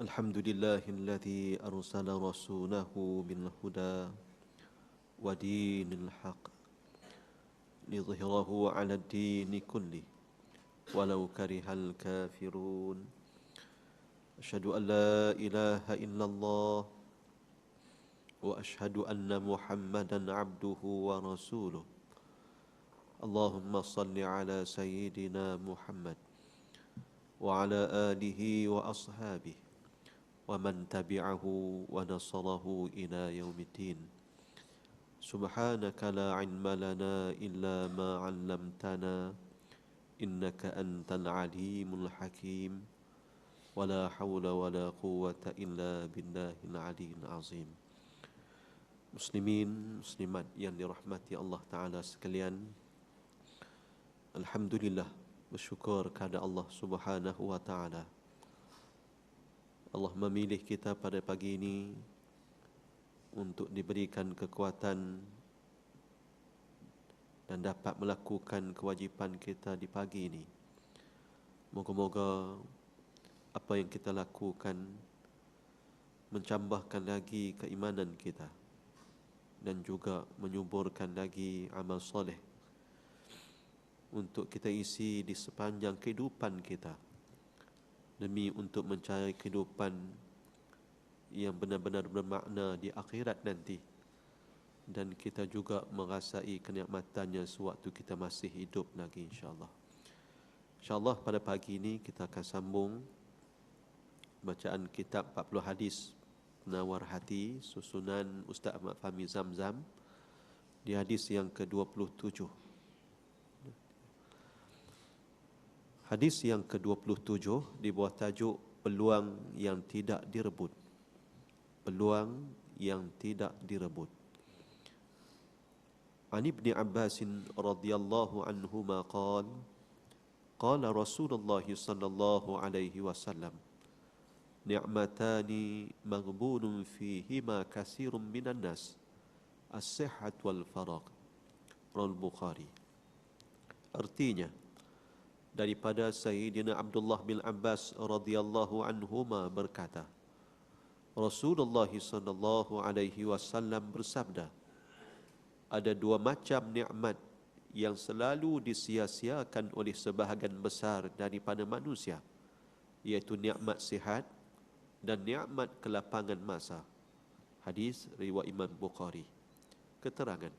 الحمد لله الذي أرسل رسوله بالهدى ودين الحق ليظهره على الدين كله ولو كره الكافرون. أشهد أن لا إله إلا الله وأشهد أن محمدا عبده ورسوله. اللهم صل على سيدنا محمد وعلى آله وأصحابه ومن تبعه ونصره إلى يوم الدين. سبحانك لا علم لنا إلا ما علمتنا إنك أنت العليم الحكيم ولا حول ولا قوة إلا بالله العلي العظيم. Muslimin, muslimat yang dirahmati Allah Ta'ala sekalian, Alhamdulillah, bersyukur kepada Allah Subhanahu wa Ta'ala. Allah memilih kita pada pagi ini untuk diberikan kekuatan dan dapat melakukan kewajipan kita di pagi ini. Moga-moga apa yang kita lakukan mencambahkan lagi keimanan kita dan juga menyuburkan lagi amal soleh untuk kita isi di sepanjang kehidupan kita, demi untuk mencari kehidupan yang benar-benar bermakna di akhirat nanti, dan kita juga merasai kenikmatannya sewaktu kita masih hidup lagi, insyaAllah. InsyaAllah pada pagi ini kita akan sambung bacaan kitab 40 hadis penawar hati susunan Ustaz Ahmad Fahmi Zamzam di hadis yang ke-27. Hadis yang ke-27 di bawah tajuk peluang yang tidak direbut. Peluang yang tidak direbut. An Ibni Abbas radhiyallahu anhuma qala qala Rasulullah sallallahu alaihi wasallam ni'matani maghbunun fihima katsirun minan nas as-sihhat wal faragh. Rawal Bukhari. Artinya, daripada Sayyidina Abdullah bin Abbas radhiyallahu anhuma berkata, Rasulullah sallallahu alaihi wasallam bersabda, ada dua macam nikmat yang selalu disia-siakan oleh sebahagian besar daripada manusia, iaitu nikmat sihat dan nikmat kelapangan masa. Hadis riwayat Imam Bukhari. Keterangan,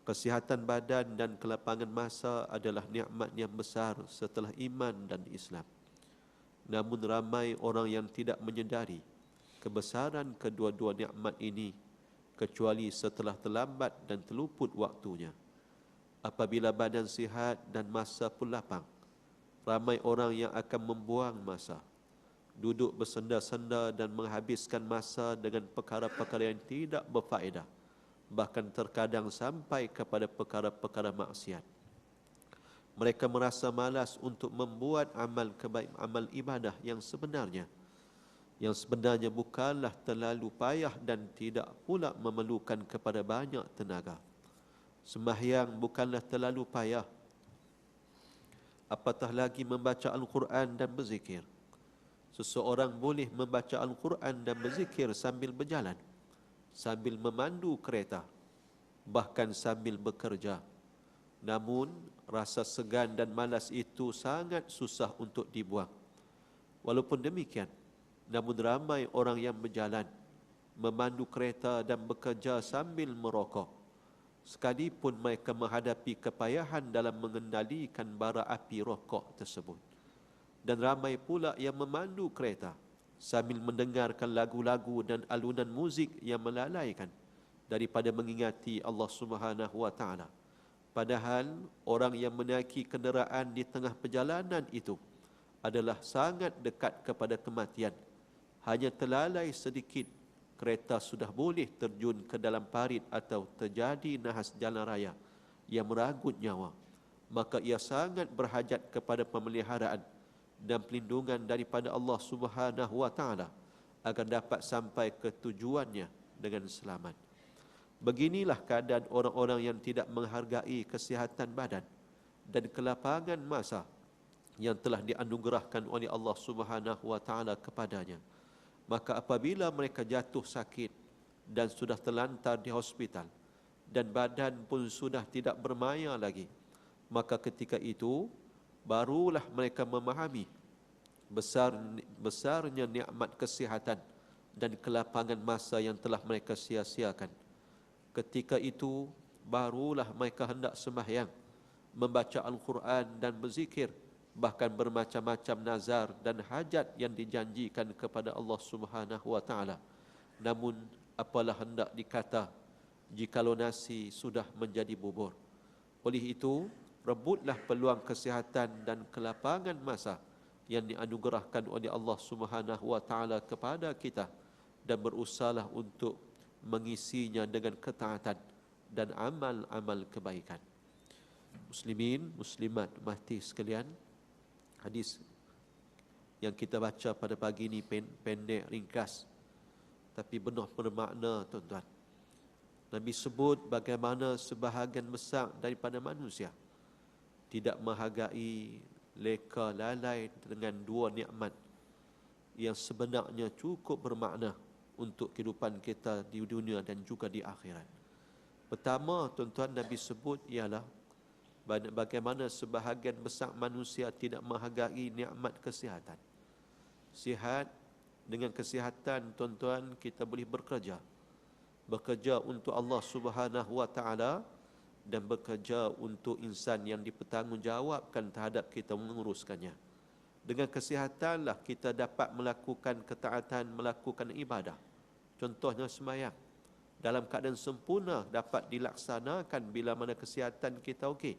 kesihatan badan dan kelapangan masa adalah nikmat yang besar setelah iman dan Islam. Namun ramai orang yang tidak menyedari kebesaran kedua-dua nikmat ini kecuali setelah terlambat dan terluput waktunya. Apabila badan sihat dan masa pun lapang, ramai orang yang akan membuang masa, duduk bersenda-senda dan menghabiskan masa dengan perkara-perkara yang tidak berfaedah, bahkan terkadang sampai kepada perkara-perkara maksiat. Mereka merasa malas untuk membuat amal kebaikan, amal ibadah yang sebenarnya bukanlah terlalu payah dan tidak pula memerlukan kepada banyak tenaga. Sembahyang bukanlah terlalu payah, apatah lagi membaca Al-Quran dan berzikir. Seseorang boleh membaca Al-Quran dan berzikir sambil berjalan, sambil memandu kereta, bahkan sambil bekerja. Namun rasa segan dan malas itu sangat susah untuk dibuang. Walaupun demikian, namun ramai orang yang berjalan, memandu kereta dan bekerja sambil merokok, sekalipun mereka menghadapi kepayahan dalam mengendalikan bara api rokok tersebut. Dan ramai pula yang memandu kereta sambil mendengarkan lagu-lagu dan alunan muzik yang melalaikan daripada mengingati Allah Subhanahu wa Ta'ala. Padahal orang yang menaiki kenderaan di tengah perjalanan itu adalah sangat dekat kepada kematian. Hanya terlalai sedikit, kereta sudah boleh terjun ke dalam parit atau terjadi nahas jalan raya yang meranggut nyawa. Maka ia sangat berhajat kepada pemeliharaan dan pelindungan daripada Allah Subhanahu wa Ta'ala agar dapat sampai ke tujuannya dengan selamat. Beginilah keadaan orang-orang yang tidak menghargai kesihatan badan dan kelapangan masa yang telah dianugerahkan oleh Allah Subhanahu wa Ta'ala kepadanya. Maka apabila mereka jatuh sakit dan sudah terlantar di hospital dan badan pun sudah tidak bermaya lagi, maka ketika itu barulah mereka memahami besarnya nikmat kesihatan dan kelapangan masa yang telah mereka sia-siakan. Ketika itu barulah mereka hendak sembahyang, membaca Al-Quran dan berzikir, bahkan bermacam-macam nazar dan hajat yang dijanjikan kepada Allah Subhanahu wa taala. Namun apalah hendak dikata jikalau nasi sudah menjadi bubur. Oleh itu, rebutlah peluang kesihatan dan kelapangan masa yang dianugerahkan oleh Allah Subhanahu wa taala kepada kita dan berusahalah untuk mengisinya dengan ketaatan dan amal-amal kebaikan. Muslimin, muslimat, mati sekalian, hadis yang kita baca pada pagi ini pendek, ringkas, tapi benar bermakna, tuan-tuan. Nabi sebut bagaimana sebahagian besar daripada manusia tidak menghargai, leka lalai dengan dua nikmat yang sebenarnya cukup bermakna untuk kehidupan kita di dunia dan juga di akhirat. Pertama, tuan-tuan, Nabi sebut ialah bagaimana sebahagian besar manusia tidak menghargai nikmat kesihatan. Sihat, dengan kesihatan, tuan-tuan, kita boleh bekerja untuk Allah Subhanahu wa taala dan bekerja untuk insan yang dipertanggungjawabkan terhadap kita menguruskannya. Dengan kesihatanlah kita dapat melakukan ketaatan, melakukan ibadah. Contohnya sembahyang. Dalam keadaan sempurna dapat dilaksanakan bila mana kesihatan kita okey.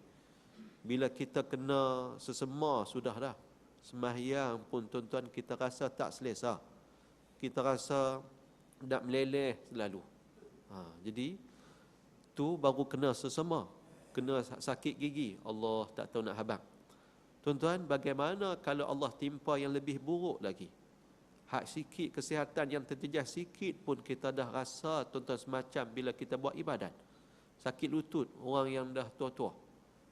Bila kita kena sesema sudah dah. Sembahyang pun, tuan-tuan, kita rasa tak selesa. Kita rasa nak meleleh selalu. Jadi tu baru kena sesema, kena sakit gigi, Allah tak tahu nak habang. Tuan-tuan, bagaimana kalau Allah timpa yang lebih buruk lagi? Hak sikit kesihatan yang terjejas sikit pun kita dah rasa, tuan-tuan, semacam bila kita buat ibadat. Sakit lutut, orang yang dah tua-tua,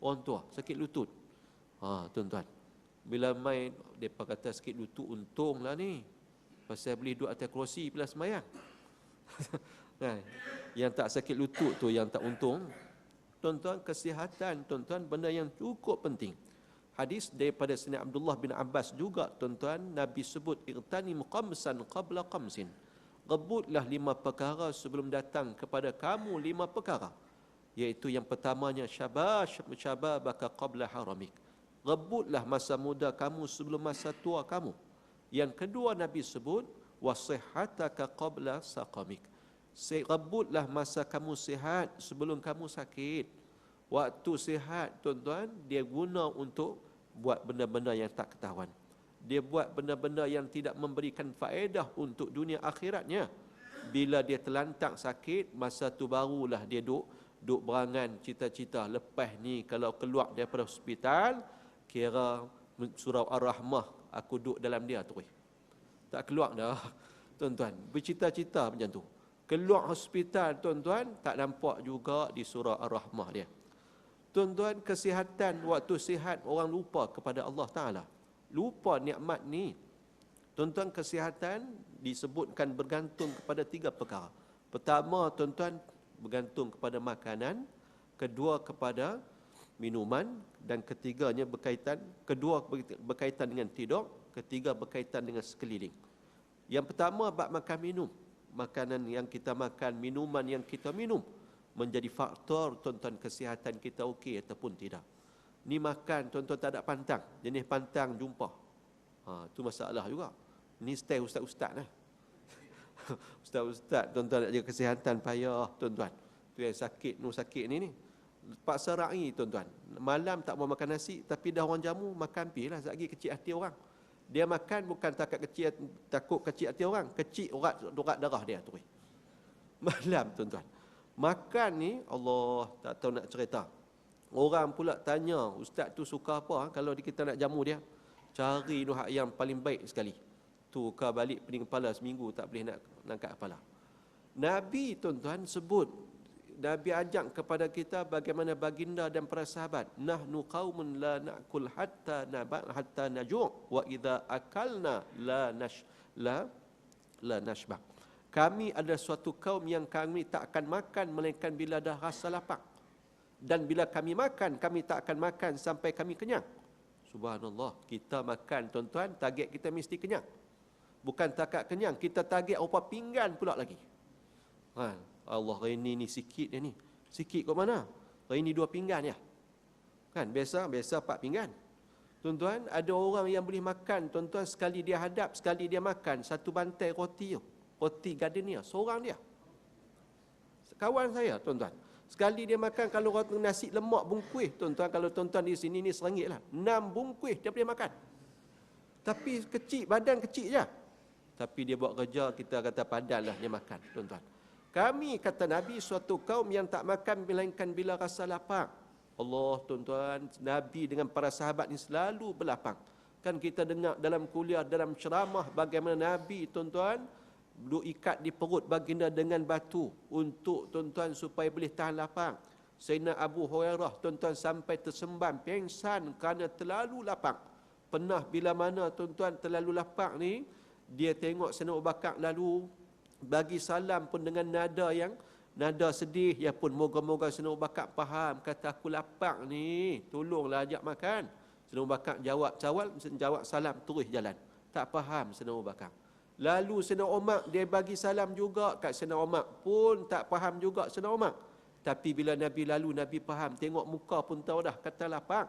orang tua sakit lutut. Tuan-tuan, bila main depa kata sakit lutut, untunglah ni pasal boleh duduk atas kerusi bila sembahyang. Yang tak sakit lutut tu yang tak untung. Tuan-tuan, kesihatan, tuan-tuan, benda yang cukup penting. Hadis daripada Sayyidina Abdullah bin Abbas juga, tuan-tuan, Nabi sebut irtanim qamsan qabla qamsin. Rebutlah 5 perkara sebelum datang kepada kamu 5 perkara. Iaitu yang pertamanya syababaka qabla haramik. Rebutlah masa muda kamu sebelum masa tua kamu. Yang kedua Nabi sebut wasihhataka qabla saqamik. Rebutlah masa kamu sihat sebelum kamu sakit. Waktu sihat, tuan-tuan, dia guna untuk buat benda-benda yang tak ketahuan. Dia buat benda-benda yang tidak memberikan faedah untuk dunia akhiratnya. Bila dia terlantak sakit, masa tu barulah dia duk berangan cita-cita. Lepas ni kalau keluar daripada hospital, kira surau Ar-Rahmah aku duduk dalam dia terus. Tak keluar dah, tuan-tuan. Bercita-cita macam tu. Keluar hospital, tuan-tuan, tak nampak juga di surau Ar-Rahmah dia. Tuan-tuan, kesihatan, waktu sihat orang lupa kepada Allah Ta'ala. Lupa nikmat ni. Tuan-tuan, kesihatan disebutkan bergantung kepada 3 perkara. Pertama, tuan-tuan, bergantung kepada makanan. Kedua, kepada minuman. Dan ketiganya kedua berkaitan dengan tidur. Ketiga, berkaitan dengan sekeliling. Yang pertama, bab makan minum. Makanan yang kita makan, minuman yang kita minum menjadi faktor, tuan-tuan, kesihatan kita okey ataupun tidak. Ni makan, tuan-tuan, tak ada pantang. Jenis pantang jumpa. Tu masalah juga. Ni style ustaz-ustaz lah. Ustaz-ustaz, tuan-tuan, nak jaga kesihatan payah, tuan-tuan. Tu yang sakit ni. Paksa ra'i, tuan-tuan. Malam tak mau makan nasi, tapi dah orang jamu, makan pi lah. Lagi kecil hati orang. Dia makan bukan takut kecil hati orang. Kecil urat darah dia tu. Malam, tuan-tuan. Makan ni, Allah tak tahu nak cerita. Orang pula tanya, ustaz tu suka apa kalau kita nak jamu dia? Cari hak yang paling baik sekali. Tukar balik pening kepala seminggu tak boleh nak angkat kepala. Nabi, tuan-tuan, sebut, Nabi ajak kepada kita bagaimana baginda dan para sahabat. Nahnu qaumun la na'kul hatta najuu' wa idza akalna la la nashba. Kami adalah suatu kaum yang kami tak akan makan melainkan bila dah rasa lapar. Dan bila kami makan, kami tak akan makan sampai kami kenyang. Subhanallah, kita makan tuan-tuan, target kita mesti kenyang. Bukan takat kenyang, kita target rupa pinggan pula lagi. Allah, hari ni sikit dia ni. Sikit kat mana? Hari ni 2 pinggan ya. Kan biasa 4 pinggan. Tuan-tuan, ada orang yang boleh makan, tuan-tuan, sekali dia hadap, sekali dia makan 1 bantai roti tu. Roti gardenia, seorang dia. Kawan saya, tuan-tuan. Sekali dia makan, kalau roti nasi lemak bungkuih, tuan-tuan, kalau tuan-tuan di sini ni RM1 lah. 6 bungkuih dia boleh makan. Tapi kecil, badan kecil je. Tapi dia buat kerja, kita kata padan lah dia makan, tuan-tuan. Kami, kata Nabi, suatu kaum yang tak makan melainkan bila rasa lapar. Allah, tuan-tuan, Nabi dengan para sahabat ni selalu berlapang. Kan kita dengar dalam kuliah, dalam ceramah bagaimana Nabi, tuan-tuan, duk ikat di perut baginda dengan batu untuk, tuan-tuan, supaya boleh tahan lapang. Sayyidina Abu Hurairah, tuan-tuan, sampai tersemban pengsan kerana terlalu lapang. Pernah bila mana, tuan-tuan, terlalu lapang ni, dia tengok Sayyidina Abu Bakar lalu bagi salam pun dengan nada sedih. Ya pun, moga-moga Sayyidina Abu Bakar faham, kata aku lapar ni, tolonglah ajak makan. Sayyidina Abu Bakar jawab salam, terus jalan. Tak faham Sayyidina Abu Bakar. Lalu Sayyidina Umar dia bagi salam juga kat Sayyidina Umar, pun tak faham juga Sayyidina Umar. Tapi bila Nabi lalu, Nabi faham, tengok muka pun tahu dah kata lapar.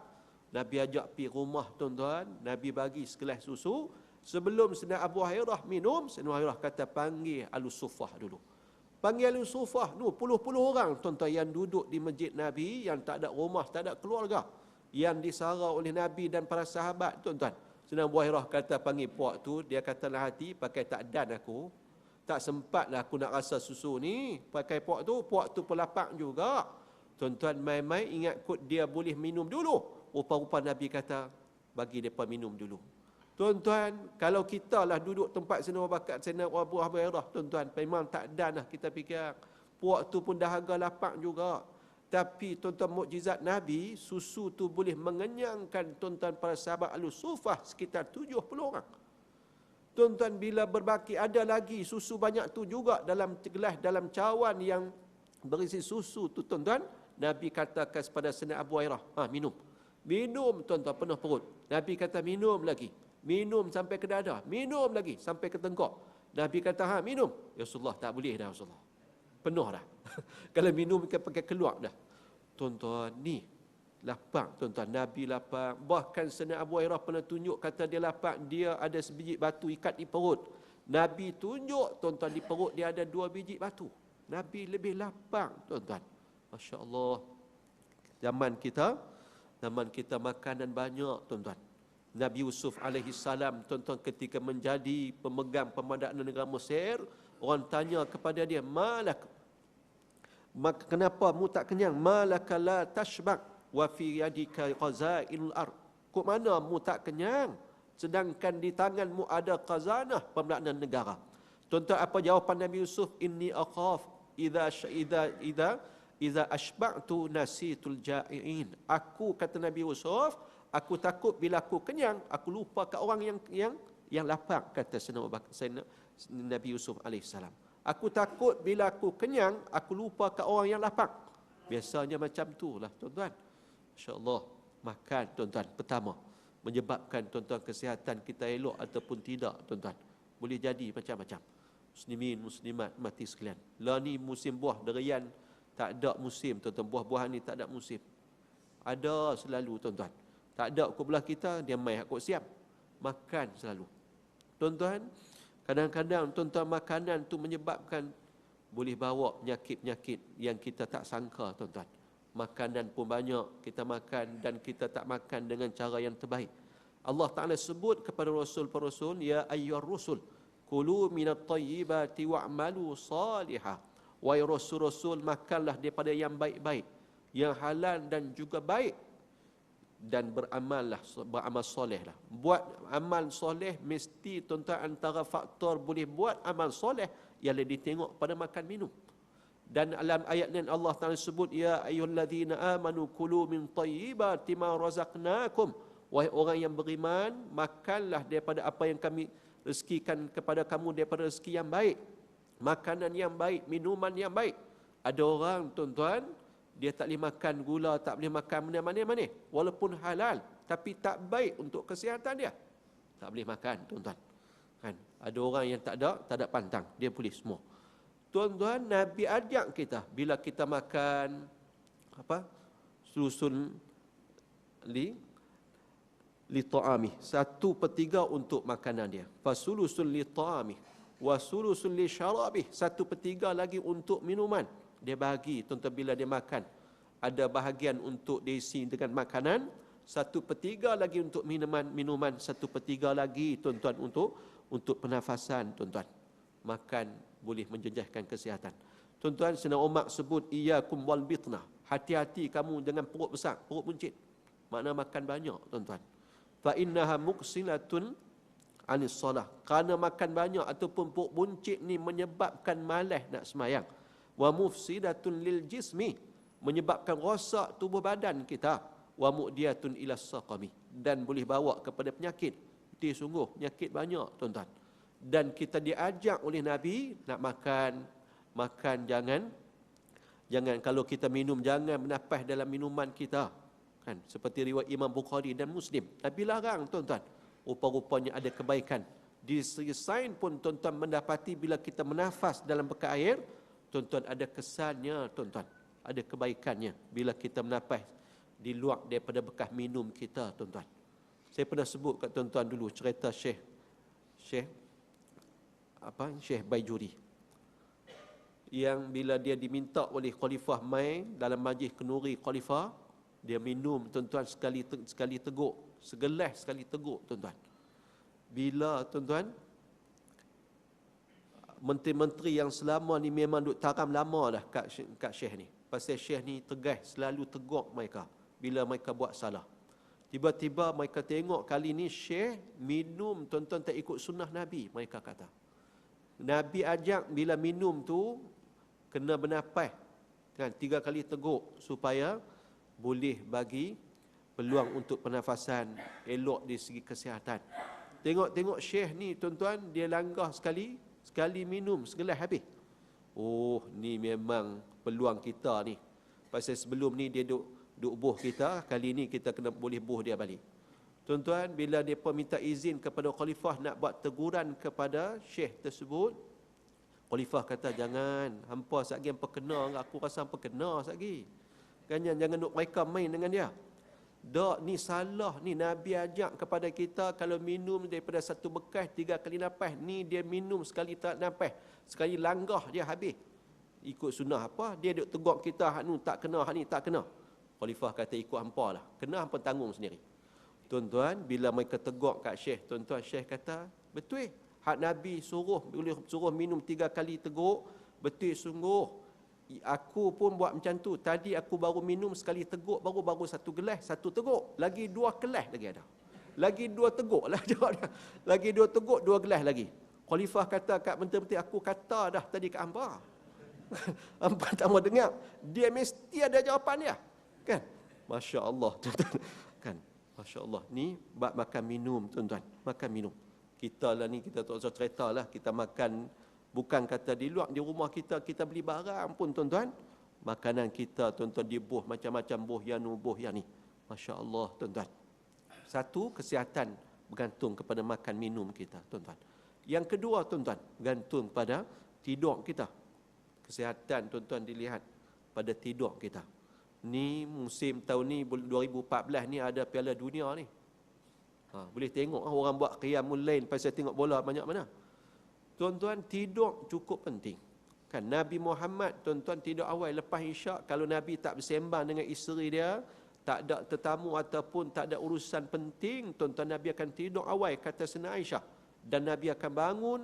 Nabi ajak pergi rumah, tuan-tuan, Nabi bagi segelas susu. Sebelum Sayyidina Abu Hurairah minum, Sayyidina Abu Hurairah kata panggil Ahlus Suffah dulu. Panggil Ahlus Suffah, puluh-puluh orang, tuan-tuan, yang duduk di masjid Nabi, yang tak ada rumah, tak ada keluarga, yang disara oleh Nabi dan para sahabat, tuan-tuan. Sayyidina Abu Hurairah kata panggil puak tu, dia kata dalam hati, pakai tak dan aku, tak sempatlah aku nak rasa susu ni, pakai puak tu pelapang juga. Tuan-tuan, mai-mai ingat kot dia boleh minum dulu. Rupa-rupa Nabi kata, bagi mereka minum dulu. Tuan-tuan, kalau kita lah duduk tempat Sayyidina Abu Bakar, Sayyidina Abu Hurairah, tuan-tuan, memang tak dan lah kita fikir. Puak tu pun dahaga lapang juga. Tapi tuan-tuan, mukjizat Nabi, susu tu boleh mengenyangkan, tuan-tuan, para sahabat Ahlus Suffah sekitar 70 orang. Tuan-tuan, bila berbaki ada lagi susu banyak tu juga dalam gelas, dalam cawan yang berisi susu tu, tuan-tuan, Nabi katakan kepada Sayyidina Abu Hurairah, minum. Minum, tuan-tuan, penuh perut. Nabi kata minum lagi. Minum sampai ke dada. Minum lagi sampai ke tengkok. Nabi kata, minum. Ya Rasulullah, tak boleh dah Rasulullah. Penuh dah. Kalau minum pakai keluar dah. Tuan-tuan, ni lapang, tuan-tuan. Nabi lapang. Bahkan Sayyidina Abu Hurairah pernah tunjuk, kata dia lapang. Dia ada sebiji batu ikat di perut. Nabi tunjuk, tuan-tuan, di perut dia ada 2 biji batu. Nabi lebih lapang, tuan-tuan. Masya Allah. Zaman kita makanan banyak, tuan-tuan. Nabi Yusuf alaihi salam, tuan-tuan, ketika menjadi pemegang pemadanan negara Mesir, orang tanya kepada dia, kenapa mu tak kenyang? Malaka la tashbak wa fi yadika qazainul ard. Kok mana mu tak kenyang sedangkan di tanganmu ada khazanah pemadanan negara? Tuan-tuan, apa jawapan Nabi Yusuf? Inni akhaf idza ashba'tu nasitul ja'iin. Aku, kata Nabi Yusuf, aku takut bila aku kenyang, aku lupa ke orang yang lapar, kata Nabi Yusuf alaihissalam. Aku takut bila aku kenyang, aku lupa ke orang yang lapar. Biasanya macam tu lah, tuan-tuan. InsyaAllah, makan, tuan-tuan, pertama, menyebabkan, tuan-tuan, kesihatan kita elok ataupun tidak, tuan-tuan. Boleh jadi macam-macam. Muslimin, muslimat, mati sekalian. Lah ni musim buah durian, tak ada musim, tuan-tuan. Buah-buahan ni tak ada musim. Ada selalu, tuan-tuan. Tak ada kat belah kita, dia main kot siam. Makan selalu. Tuan-tuan, kadang-kadang, tuan-tuan, makanan tu menyebabkan boleh bawa penyakit-penyakit yang kita tak sangka, tuan-tuan. Makanan pun banyak kita makan dan kita tak makan dengan cara yang terbaik. Allah Ta'ala sebut kepada Rasul-Rasul, ya ayyuhar rusul, kulu minat tayyibati wa'malu salihah. Wahai Rasul-Rasul, makanlah daripada yang baik-baik, yang halal dan juga baik. Dan beramal soleh lah. Buat amal soleh mesti, tuan-tuan, antara faktor boleh buat amal soleh ialah ditengok pada makan minum. Dan dalam ayat ni Allah Ta'ala sebut, ya ayyuhalladzina amanu kulu min tayyibati ma razaqnakum Wahai orang yang beriman, makanlah daripada apa yang kami rezekikan kepada kamu daripada rezeki yang baik, makanan yang baik, minuman yang baik. Ada orang, tuan-tuan, dia tak boleh makan gula, tak boleh makan mana-mana, walaupun halal, tapi tak baik untuk kesihatan dia. Tak boleh makan, tuan-tuan. Kan? Ada orang yang tak ada pantang, dia boleh semua. Tuan-tuan, Nabi ajak kita bila kita makan sulusun li ta'ami, 1/3 untuk makanan dia. Fasulusun li ta'ami wa sulusun li syarabi, 1/3 lagi untuk minuman. Dia bagi, tuan-tuan, bila dia makan, ada bahagian untuk diisi dengan makanan, 1/3 lagi untuk minuman, 1/3 lagi, tuan-tuan, untuk pernafasan, tuan-tuan. Makan boleh menjejaskan kesihatan. Tuan-tuan, Sayyidina Umar sebut iyyakum wal bitnah. Hati-hati kamu dengan perut besar, perut buncit. Makna makan banyak, tuan-tuan. Fa innaha muqsilatun anis solah. Kerana makan banyak ataupun perut buncit ni menyebabkan malas nak sembahyang. Wa mufsidatun lil jismi, menyebabkan rosak tubuh badan kita. Wa mu'diyatun ila saqami, dan boleh bawa kepada penyakit. Itu sungguh penyakit banyak, tuan-tuan. Dan kita diajak oleh Nabi nak makan jangan kalau kita minum jangan menapas dalam minuman kita. Kan, seperti riwayat Imam Bukhari dan Muslim. Nabi larang, tuan-tuan. Rupa-rupanya ada kebaikan. Di segi sains pun, tuan-tuan, mendapati bila kita menafas dalam bekas air, tuan-tuan, ada kesannya, tuan-tuan. Ada kebaikannya bila kita menafas di luar daripada bekas minum kita, tuan-tuan. Saya pernah sebut kat tuan-tuan dulu cerita Syekh Baijuri, yang bila dia diminta oleh khalifah mai dalam majlis kenduri khalifah, dia minum, tuan-tuan, sekali teguk, segelas sekali teguk, tuan-tuan. Bila, tuan-tuan, menteri-menteri yang selama ni memang duk taram lama dah kat Syekh ni. Pasal Syekh ni tegas, selalu tegur mereka bila mereka buat salah. Tiba-tiba mereka tengok kali ni Syekh minum, tuan-tuan, tak ikut sunnah Nabi. Mereka kata Nabi ajak bila minum tu kena bernapas, kan, 3 kali teguk supaya boleh bagi peluang untuk pernafasan elok di segi kesihatan. Tengok Syekh ni, tuan-tuan, dia langgah sekali minum segelas habis. Oh, ni memang peluang kita ni. Pasal sebelum ni dia duk buh kita, kali ni kita kena boleh buh dia balik. Tuan-tuan, bila mereka minta izin kepada khalifah nak buat teguran kepada Syekh tersebut, khalifah kata, jangan, hampa satgi hampa kena, aku rasa hampa kena satgi. Jangan duk mereka main dengan dia. Dak, ni salah ni. Nabi ajak kepada kita kalau minum daripada satu bekas 3 kali napas. Ni dia minum sekali tak napas, sekali langgah dia habis. Ikut sunnah apa? Dia duk tegur kita, hak ni tak kena, hak ni tak kena. Khalifah kata ikut hampa lah. Kena hampa tanggung sendiri. Tuan-tuan, bila mereka tegur kat Syekh, tuan-tuan, Syekh kata, betul. Hak Nabi suruh minum 3 kali teguk, betul sungguh. Aku pun buat macam tu. Tadi aku baru minum sekali teguk, baru 1 gelas, 1 teguk. Lagi 2 gelas lagi ada. Lagi 2 teguk lah. Lagi 2 teguk, 2 gelas lagi. Khalifah kata kat menteri-menteri, aku kata dah tadi kat hampa. Hampa tak mau dengar. Dia mesti ada jawapan dia. Kan? Masya Allah, tuan-tuan. Kan? Masya Allah. Ni bab makan minum, tuan-tuan. Makan minum. Kita lah ni, kita tak usah cerita lah. Kita makan, bukan kata di luar, di rumah kita beli barang pun, tuan-tuan. Makanan kita, tuan-tuan, dibuh macam-macam, buh yang ni. Masya Allah, tuan-tuan. Satu, kesihatan bergantung kepada makan minum kita, tuan-tuan. Yang kedua, tuan-tuan, bergantung pada tidur kita. Kesihatan, tuan-tuan, dilihat pada tidur kita. Ni musim tahun ni 2014 ni ada Piala Dunia ni. Boleh tengok orang buat qiyamul lail pasal tengok bola banyak mana. Tuan-tuan, tidur cukup penting. Kan Nabi Muhammad, tuan-tuan, tidur awal lepas isyak. Kalau Nabi tak bersembang dengan isteri dia, tak ada tetamu ataupun tak ada urusan penting, tuan-tuan, Nabi akan tidur awal, kata Sayyidina Aisyah. Dan Nabi akan bangun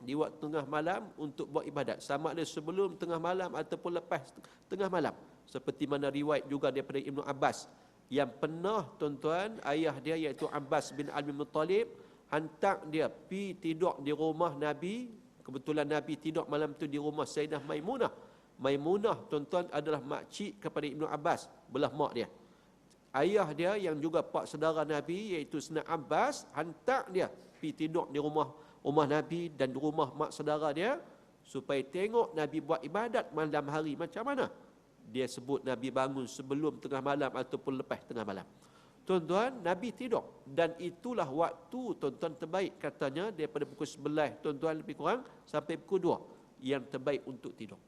di waktu tengah malam untuk buat ibadat, sama ada sebelum tengah malam ataupun lepas tengah malam. Seperti mana riwayat juga daripada Ibnu Abbas, yang pernah, tuan-tuan, ayah dia iaitu Abbas bin Abdul Muttalib hantar dia pi tidur di rumah Nabi. Kebetulan Nabi tidur malam tu di rumah Sayyidah Maimunah. Maimunah, tuan-tuan, adalah makcik kepada Ibnu Abbas, belah mak dia. Ayah dia yang juga pak saudara Nabi iaitu Sayyidina Abbas hantar dia pergi tidur di rumah Nabi dan di rumah mak saudara dia supaya tengok Nabi buat ibadat malam hari macam mana. Dia sebut Nabi bangun sebelum tengah malam ataupun lepas tengah malam. Tuan-tuan, Nabi tidur dan itulah waktu tuan-tuan terbaik katanya daripada pukul 11 tuan-tuan lebih kurang sampai pukul 2 yang terbaik untuk tidur.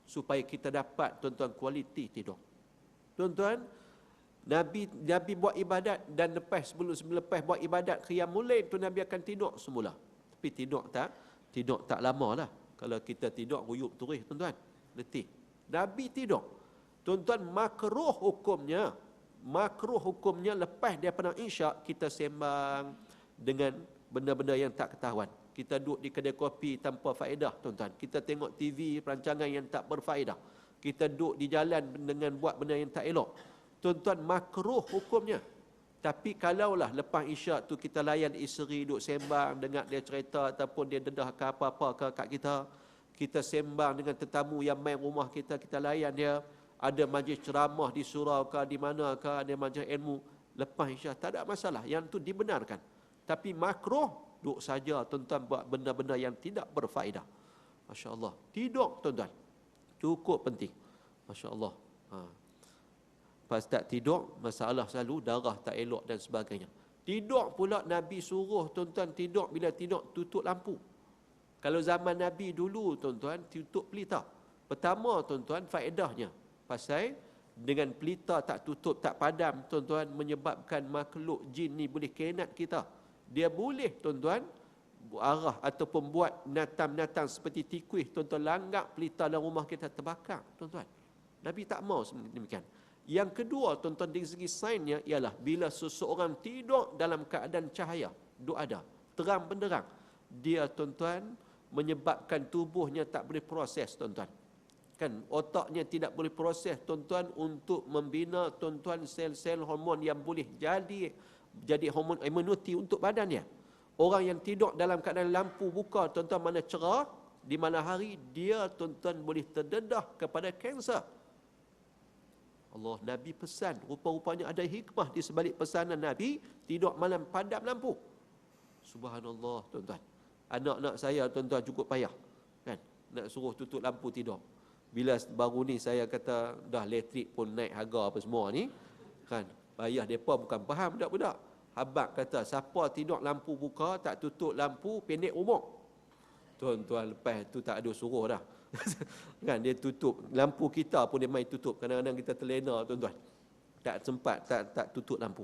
Supaya kita dapat tuan-tuan kualiti tidur. Tuan-tuan, Nabi buat ibadat dan sebelum lepas buat ibadat qiyamul lail tu Nabi akan tidur semula. Tapi tidur tak lama lah. Kalau kita tidur ruyuk turis tuan-tuan, letih. Nabi tidur. Tuan-tuan, makruh hukumnya lepas daripada isyak kita sembang dengan benda-benda yang tak ketahuan. Kita duduk di kedai kopi tanpa faedah tuan-tuan. Kita tengok TV perancangan yang tak berfaedah. Kita duduk di jalan dengan buat benda yang tak elok. Tuan-tuan, makruh hukumnya. Tapi kalaulah lepas isyak tu kita layan isteri duduk sembang, dengar dia cerita ataupun dia dedah ke apa-apa ke kat kita sembang dengan tetamu yang main rumah kita layan dia, ada majlis ceramah di surau ke di mana ke, ada majlis ilmu, lepas isyak tak ada masalah, yang tu dibenarkan. Tapi makruh duduk saja tuan-tuan buat benda-benda yang tidak berfaedah. Masya-Allah. Tidur tuan-tuan cukup penting. Masya-Allah. Pas tak tidur, masalah selalu darah tak elok dan sebagainya. Tidur pula Nabi suruh tuan-tuan tidur, bila tidur tutup lampu. Kalau zaman Nabi dulu tuan-tuan tutup pelita. Pertama tuan-tuan faedahnya pasal dengan pelita tak tutup tak padam tuan-tuan menyebabkan makhluk jin ni boleh kenat kita. Dia boleh tuan-tuan arah ataupun buat binatang seperti tikus tuan-tuan langgak pelita dalam rumah kita terbakar tuan-tuan. Nabi tak mau demikian. Yang kedua tuan-tuan dari segi sainsnya ialah bila seseorang tidur dalam keadaan cahaya, duk ada, terang benderang, dia tuan-tuan menyebabkan tubuhnya tak boleh proses tuan-tuan. Kan otaknya tidak boleh proses tuan-tuan untuk membina tuan-tuan sel-sel hormon yang boleh jadi hormon immunity untuk badannya. Orang yang tidur dalam keadaan lampu buka tuan-tuan mana cerah di mana hari, dia tuan-tuan boleh terdedah kepada kanser. Allah, Nabi pesan, rupa-rupanya ada hikmah di sebalik pesanan Nabi, tidur malam padam lampu. Subhanallah tuan-tuan. Anak-anak saya tuan-tuan cukup payah kan, nak suruh tutup lampu tidur. Bila baru ni saya kata dah elektrik pun naik harga apa semua ni kan, payah depa bukan faham budak-budak. Habaq kata siapa tidur lampu buka tak tutup lampu pendek umur. Tuan-tuan, lepas tu tak ada suruh dah. Kan dia tutup lampu kita pun dia main tutup. Kadang-kadang kita terlena tuan-tuan, tak sempat tak tutup lampu.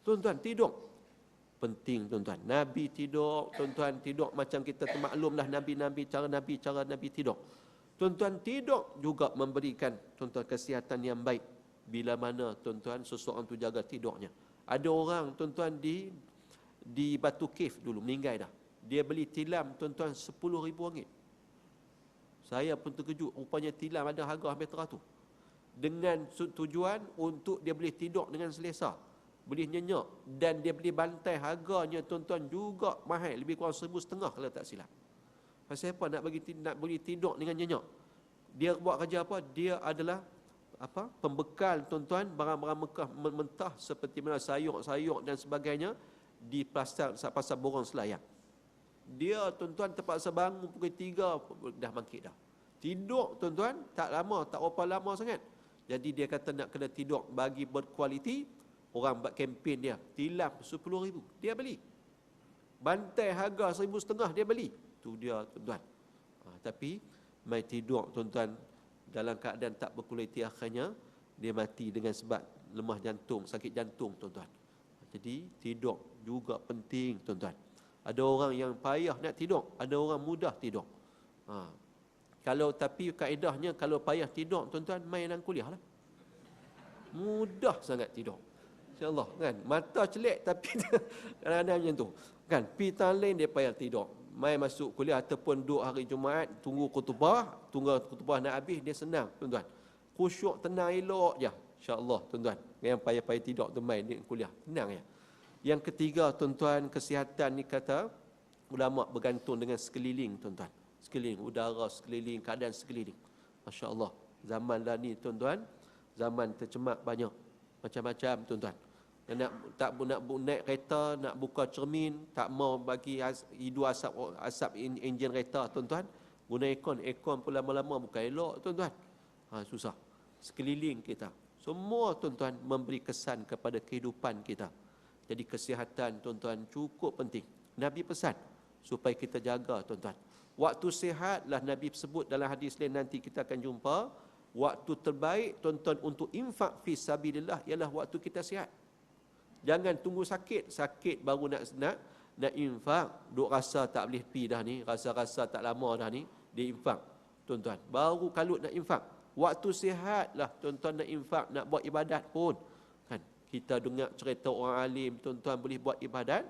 Tuan-tuan, tidur penting tuan-tuan. Nabi tidur tuan-tuan, tidur macam kita termaklumlah cara Nabi tidur. Tuan-tuan, tidur juga memberikan tuan-tuan kesihatan yang baik bila mana tuan-tuan seseorang tu jaga tidurnya. Ada orang tuan-tuan di Batu Cave dulu meninggal dah. Dia beli tilam tuan-tuan RM10,000. Saya pun terkejut, rupanya tilam ada harga hampir 100. Dengan tujuan untuk dia boleh tidur dengan selesa, boleh nyenyak, dan dia beli bantai harganya tuan-tuan juga mahal, lebih kurang RM1,500 kalau tak silap. Pasal apa nak boleh tidur dengan nyenyak? Dia buat kerja apa? Dia adalah pembekal tuan-tuan barang-barang Mekah mentah seperti mana sayur-sayur dan sebagainya di pasar Borong Selayang. Dia tuan-tuan terpaksa bangun pukul 3 dah bangkit dah. Tidur tuan-tuan tak lama, tak berapa lama sangat. Jadi dia kata nak kena tidur bagi berkualiti. Orang buat kempen dia, tilam RM10,000 dia beli. Bantai harga RM1,500 dia beli. Tu dia tuan-tuan. Tapi mai tidur tuan-tuan dalam keadaan tak berkualiti, akhirnya dia mati dengan sebab lemah jantung, sakit jantung tuan-tuan. Jadi tidur juga penting tuan-tuan. Ada orang yang payah nak tidur, ada orang mudah tidur. Tapi kaedahnya kalau payah tidur tuan-tuan, main dalam kuliah lah. Mudah sangat tidur. InsyaAllah kan, mata celik tapi kadang-kadang macam tu kan, pita lain dia payah tidur. Main masuk kuliah ataupun duduk hari Jumaat tunggu khutbah nak habis, dia senang tuan-tuan. Khusyuk tenang elok je. InsyaAllah tuan-tuan, yang payah-payah tidur tu main di kuliah, tenang ya. Yang ketiga tuan-tuan, kesihatan ni kata ulama bergantung dengan sekeliling tuan-tuan. Sekeliling, udara sekeliling, keadaan sekeliling. Masya-Allah. Zaman dah ni tuan-tuan, zaman tercemar banyak. Macam-macam tuan-tuan. Nak naik kereta, nak buka cermin, tak mau bagi hidu asap enjin kereta tuan-tuan. Guna aircon pun lama-lama bukan elok tuan-tuan. Susah. Sekeliling kita. Semua tuan-tuan memberi kesan kepada kehidupan kita. Jadi kesihatan tuan-tuan cukup penting. Nabi pesan supaya kita jaga tuan-tuan. Waktu sihatlah Nabi sebut dalam hadis lain, nanti kita akan jumpa. Waktu terbaik tuan-tuan untuk infak fi sabilillah ialah waktu kita sihat. Jangan tunggu sakit baru nak infak. Duk rasa tak boleh pi dah ni, rasa tak lama dah ni, dia infak tuan-tuan. Baru kalut nak infak. Waktu sihatlah tuan-tuan nak infak, nak buat ibadat pun. Kan kita dengar cerita orang alim tuan-tuan boleh buat ibadat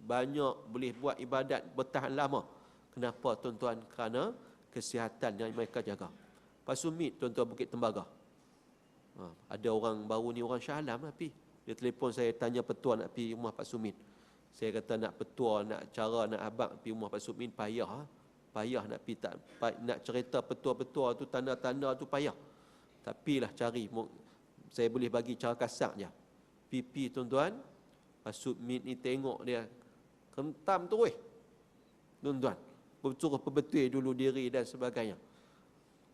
banyak, boleh buat ibadat bertahan lama. Kenapa tuan-tuan? Kerana kesihatan yang mereka jaga. Pak Sumit tuan-tuan Bukit Tembaga. Ada orang baru ni, orang Shah Alam lah pi. Dia telefon saya tanya petua nak pi rumah Pak Sumit. Saya kata nak petua, nak cara nak abang pi rumah Pak Sumit payah. Payah nak pi, tak nak cerita petua-petua tu, tanda-tanda tu payah. Tapi lah cari, saya boleh bagi cara kasar je. Pipi tuan-tuan, Pak Sumit ni tengok dia kentam terus. Tuan-tuan, bersuruh perbetul dulu diri dan sebagainya.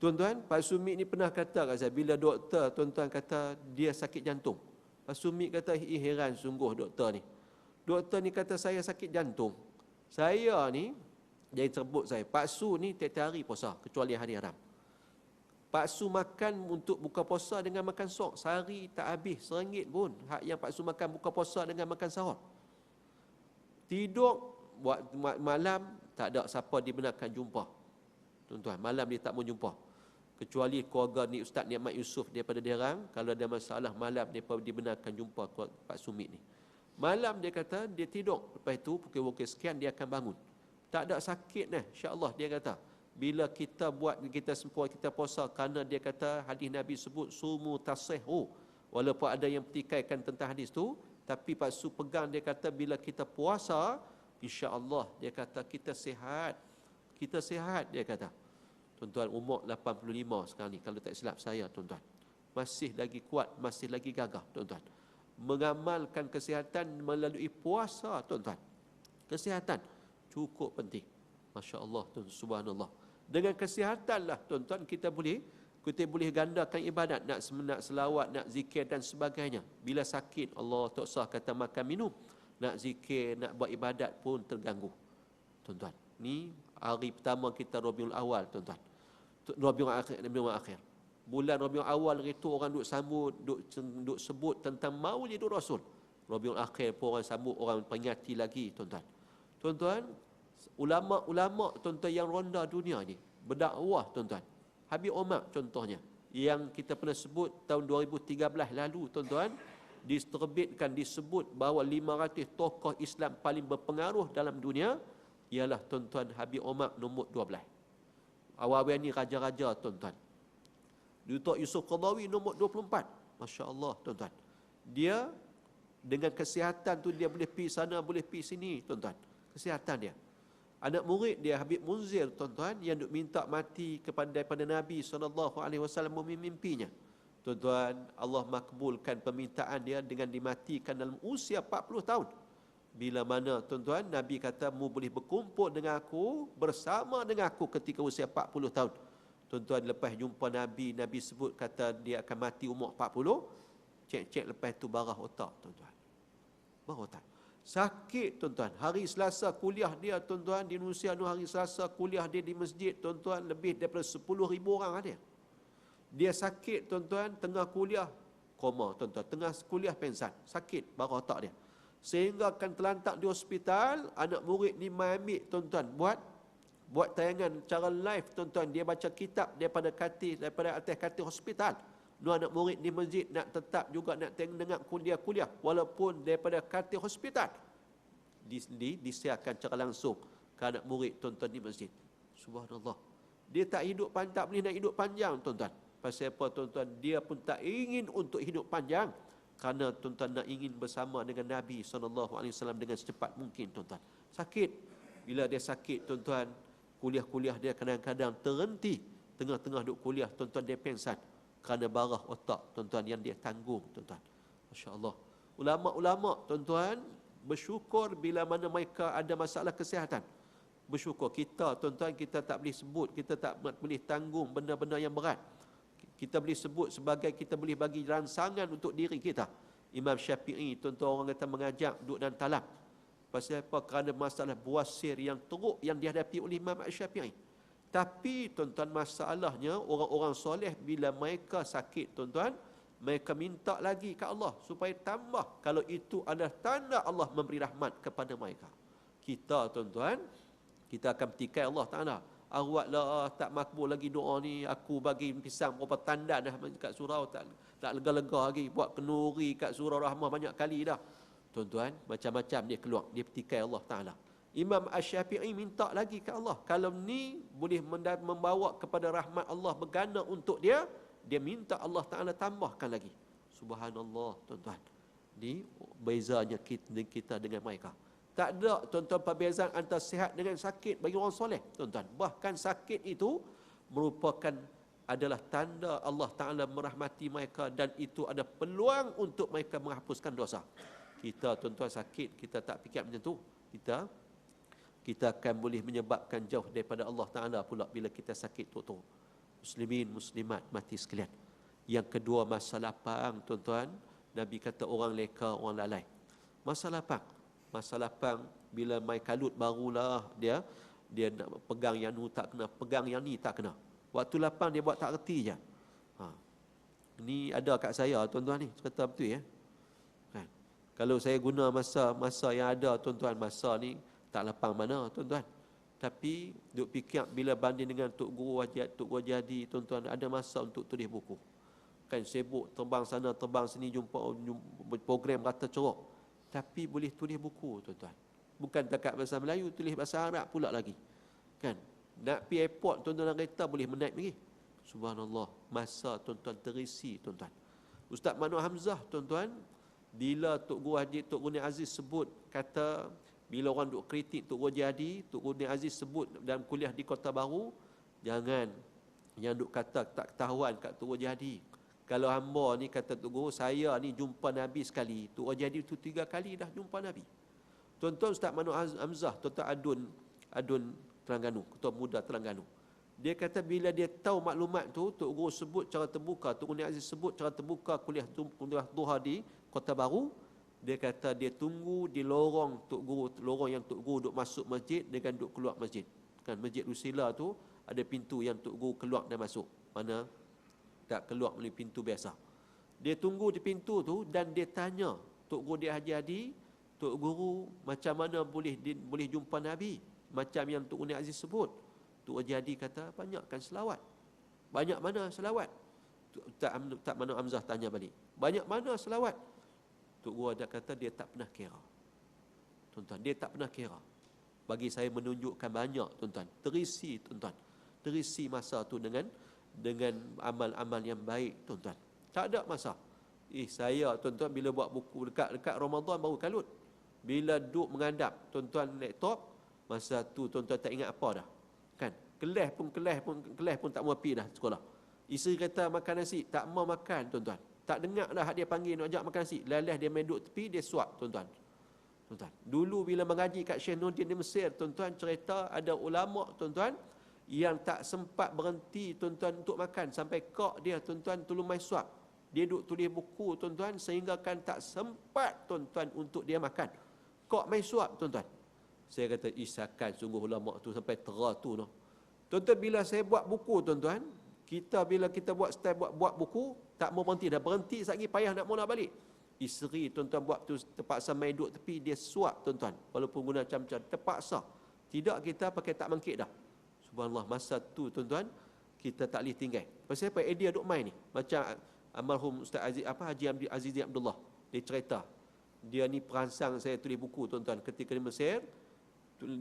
Tuan-tuan, Pak Sumit ni pernah kata kat saya, bila doktor tuan-tuan kata dia sakit jantung. Pak Sumit kata, heran sungguh doktor ni. Doktor ni kata saya sakit jantung. Saya ni, dia terbut saya, Pak Su ni tiap-tiap hari puasa, kecuali hari haram. Pak Su makan untuk buka puasa dengan makan sok. Sehari tak habis RM1 pun. Hak yang Pak Su makan buka puasa dengan makan sahur. Tidur, buat malam, tak ada siapa dibenarkan jumpa. Tuan-tuan, malam dia tak mau jumpa. Kecuali keluarga ni Ustaz Nikmat Yusof daripada Derang, kalau ada masalah malam mereka dibenarkan jumpa Pak Sumit ni. Malam dia kata dia tidur, lepas itu pukul-pukul sekian dia akan bangun. Tak ada sakit dah, insya-Allah dia kata. Bila kita buat kita semua kita puasa, kerana dia kata hadis Nabi sebut sumu tasihhu. Walaupun ada yang pertikaikan tentang hadis tu, tapi Pak Su pegang dia kata bila kita puasa, insya-Allah dia kata kita sihat. Kita sihat dia kata. Tuan-tuan, umur 85 sekarang ni kalau tak silap saya tuan-tuan. Masih lagi kuat, masih lagi gagah tuan-tuan. Mengamalkan kesihatan melalui puasa tuan-tuan. Kesihatan cukup penting. Masya-Allah tuan, subhanallah. Dengan kesihatanlah tuan-tuan kita boleh gandakan ibadat, nak selawat, nak zikir dan sebagainya. Bila sakit, Allah tak sah kata makan minum. Nak zikir, nak buat ibadat pun terganggu. Tuan-tuan, ni hari pertama kita Rabiul Awal tuan-tuan. Rabiul Akhir. Bulan Rabiul Awal itu orang duk sambut, duk sebut tentang Maulidur Rasul. Rabiul Akhir pun orang sambut, orang peringati lagi tuan-tuan. Tuan-tuan, ulama-ulama tuan-tuan yang ronda dunia ni berdakwah tuan-tuan. Habib Omar contohnya, yang kita pernah sebut tahun 2013 lalu tuan-tuan, diterbitkan disebut bahawa 500 tokoh Islam paling berpengaruh dalam dunia ialah tuan-tuan Habib Omar nombor 12. Awal-awal ni raja-raja tuan-tuan. Datuk Yusuf Qaradawi nombor 24. Masya-Allah tuan-tuan. Dia dengan kesihatan tu dia boleh pergi sana, boleh pergi sini tuan-tuan. Kesihatan dia. Anak murid dia Habib Munzir tuan-tuan yang duk minta mati daripada Nabi SAW memimpinya. Tuan-tuan, Allah makbulkan permintaan dia dengan dimatikan dalam usia 40 tahun. Bila mana tuan-tuan Nabi kata mu boleh berkumpul dengan aku, bersama dengan aku ketika usia 40 tahun. Tuan-tuan, lepas jumpa Nabi, Nabi sebut kata dia akan mati umur 40. Cek-cek lepas tu barah otak tuan-tuan. Barah otak. Sakit tuan-tuan. Hari Selasa kuliah dia tuan-tuan di Indonesia tu, hari Selasa kuliah dia di masjid tuan-tuan, lebih daripada 10,000 orang ada. Dia sakit tuan-tuan, tengah kuliah koma tuan-tuan, tengah kuliah pengsan, sakit barah otak dia. Sehingga akan terlantak di hospital. Anak murid ni mai ambil tuan-tuan, buat tayangan cara live tuan-tuan, dia baca kitab daripada atas katil hospital. Dua anak murid di masjid nak tetap juga nak dengar kuliah walaupun daripada katil hospital. Disiarkan cara langsung ke anak murid tuan-tuan di masjid. Subhanallah. Dia tak boleh nak hidup panjang tuan-tuan. Pasal apa tuan-tuan? Dia pun tak ingin untuk hidup panjang. Kerana tuan-tuan nak ingin bersama dengan Nabi SAW dengan secepat mungkin tuan-tuan. Sakit. Bila dia sakit tuan-tuan, kuliah-kuliah dia kadang-kadang terhenti. Tengah-tengah duk kuliah tuan-tuan dia pengsan. kerana barah otak, tuan-tuan, yang dia tanggung, tuan-tuan. Masya Allah. Ulama-ulama, tuan-tuan, bersyukur bila mana mereka ada masalah kesihatan. Bersyukur. Kita, tuan-tuan, kita tak boleh sebut, kita tak boleh tanggung benda-benda yang berat. Kita boleh sebut sebagai kita boleh bagi rangsangan untuk diri kita. Imam Syafi'i, tuan-tuan, orang kata mengajak duduk dan talab. Pasal apa? Kerana masalah buasir yang teruk yang dihadapi oleh Imam Syafi'i. Tapi, tuan-tuan, masalahnya orang-orang soleh bila mereka sakit, tuan-tuan, mereka minta lagi ke Allah supaya tambah, kalau itu adalah tanda Allah memberi rahmat kepada mereka. Kita, tuan-tuan, kita akan petikai Allah Ta'ala. Awaklah tak makbul lagi doa ni, aku bagi pisang berapa tanda dah kat surau, tak lega-lega lagi, buat kenuri kat surau rahmah banyak kali dah. Tuan-tuan, macam-macam dia keluar, dia petikai Allah Ta'ala. Imam Asy-Syafi'i minta lagi ke Allah, kalau ni boleh membawa kepada rahmat Allah berganda untuk dia, dia minta Allah Ta'ala tambahkan lagi. Subhanallah, tuan-tuan. Ni bezanya kita dengan mereka. Tak ada, tuan-tuan, perbezaan antara sihat dengan sakit bagi orang soleh, tuan-tuan. Bahkan sakit itu merupakan adalah tanda Allah Ta'ala merahmati mereka, dan itu ada peluang untuk mereka menghapuskan dosa. Kita, tuan-tuan, sakit, kita tak fikir macam tu. Kita akan boleh menyebabkan jauh daripada Allah Ta'ala pula bila kita sakit tu. Muslimin, muslimat, mati sekalian. Yang kedua, masa lapang, tuan-tuan. Nabi kata orang leka, orang lalai. Masa lapang, bila mai kalut barulah dia nak pegang yang ni tak kena, pegang yang ni tak kena. Waktu lapang dia buat tak reti je. Ni ada kat saya, tuan-tuan, ni cerita betul ya. Kan? Kalau saya guna masa yang ada, tuan-tuan, masa ni tak lapang mana, tuan-tuan. Tapi duk fikir bila banding dengan Tok Guru Jadi, tuan-tuan, ada masa untuk tulis buku. Kan sibuk terbang sana terbang sini, jumpa program rata ceruk. Tapi boleh tulis buku, tuan-tuan. Bukan takat bahasa Melayu, tulis bahasa Arab pula lagi. Kan? Nak pergi airport, tuan-tuan, kereta boleh menaik lagi. Subhanallah, masa, tuan-tuan, terisi, tuan-tuan. Ustaz Manu Hamzah, tuan-tuan, bila Tok Guru Haji, Tok Guru Aziz sebut, kata bila orang duk kritik Tok Guru Jadi, Tok Guru Aziz sebut dalam kuliah di Kota Baru, jangan yang duk kata tak ketahuan kat Tok Guru Jadi. Kalau hamba ni, kata Tok Guru, saya ni jumpa Nabi sekali, Tok Guru Jadi tu 3 kali dah jumpa Nabi. Tuan-tuan, Ustaz Manu Hamzah, tuan-tuan Adun Terengganu, Ketua Muda Terengganu. Dia kata bila dia tahu maklumat tu, Tok Guru sebut cara terbuka, Tok Guru Aziz sebut cara terbuka kuliah duha di Kota Baru, dia kata dia tunggu di lorong Tok Guru, lorong yang Tok Guru duk masuk masjid dengan duk keluar masjid. Kan Masjid Rusila tu ada pintu yang Tok Guru keluar dan masuk. Mana tak keluar melalui pintu biasa. Dia tunggu di pintu tu dan dia tanya Tok Guru dia Haji Hadi, Tok Guru macam mana boleh jumpa Nabi? Macam yang Tok Guru Aziz sebut. Tok Haji Hadi kata banyakkan selawat. Banyak mana selawat? Tak Manu Hamzah tanya balik. Banyak mana selawat? Tok Guru ada kata dia tak pernah kira. Tuan-tuan, dia tak pernah kira. Bagi saya menunjukkan banyak, tuan-tuan. Terisi, tuan-tuan. Terisi masa tu dengan amal-amal yang baik, tuan-tuan. Tak ada masa. Saya, tuan-tuan, bila buat buku dekat Ramadan baru kalut. Bila duduk mengadap, tuan-tuan, laptop, masa tu tuan-tuan tak ingat apa dah. Kan? Kelas pun tak mau pergi dah sekolah. Isteri kata makan nasi, tak mau makan, tuan-tuan. Tak dengar dah dia panggil nak ajak makan nasi. Lelah dia main duduk tepi, dia suap, tuan-tuan. Tuan-tuan, dulu bila mengaji kat Syekh Nurdin di Mesir, tuan-tuan, cerita ada ulama, tuan-tuan, yang tak sempat berhenti, tuan-tuan, untuk makan sampai kak dia, tuan-tuan, tolong mai suap. Dia duduk tulis buku, tuan-tuan, sehingga kan tak sempat, tuan-tuan, untuk dia makan. Kak mai suap, tuan-tuan. Saya kata, isakan sungguh ulama tu sampai tera tu noh. Tuan-tuan, bila saya buat buku, tuan-tuan, bila kita buat style buat buku, tak mau berhenti dah. Berhenti sekali payah nak mula balik. Isteri, tuan-tuan, buat tu terpaksa main duduk tepi, dia suap, tuan-tuan. Walaupun guna macam-macam, terpaksa. Tidak, kita pakai tak mangkit dah. Subhanallah, masa tu, tuan-tuan, kita tak boleh tinggal. Pasal apa? Dia duduk main ni. Macam almarhum Ustaz Aziz, Haji Aziz Abdullah. Dia cerita. Dia ni perangsang saya tulis buku, tuan-tuan. Ketika di Mesir,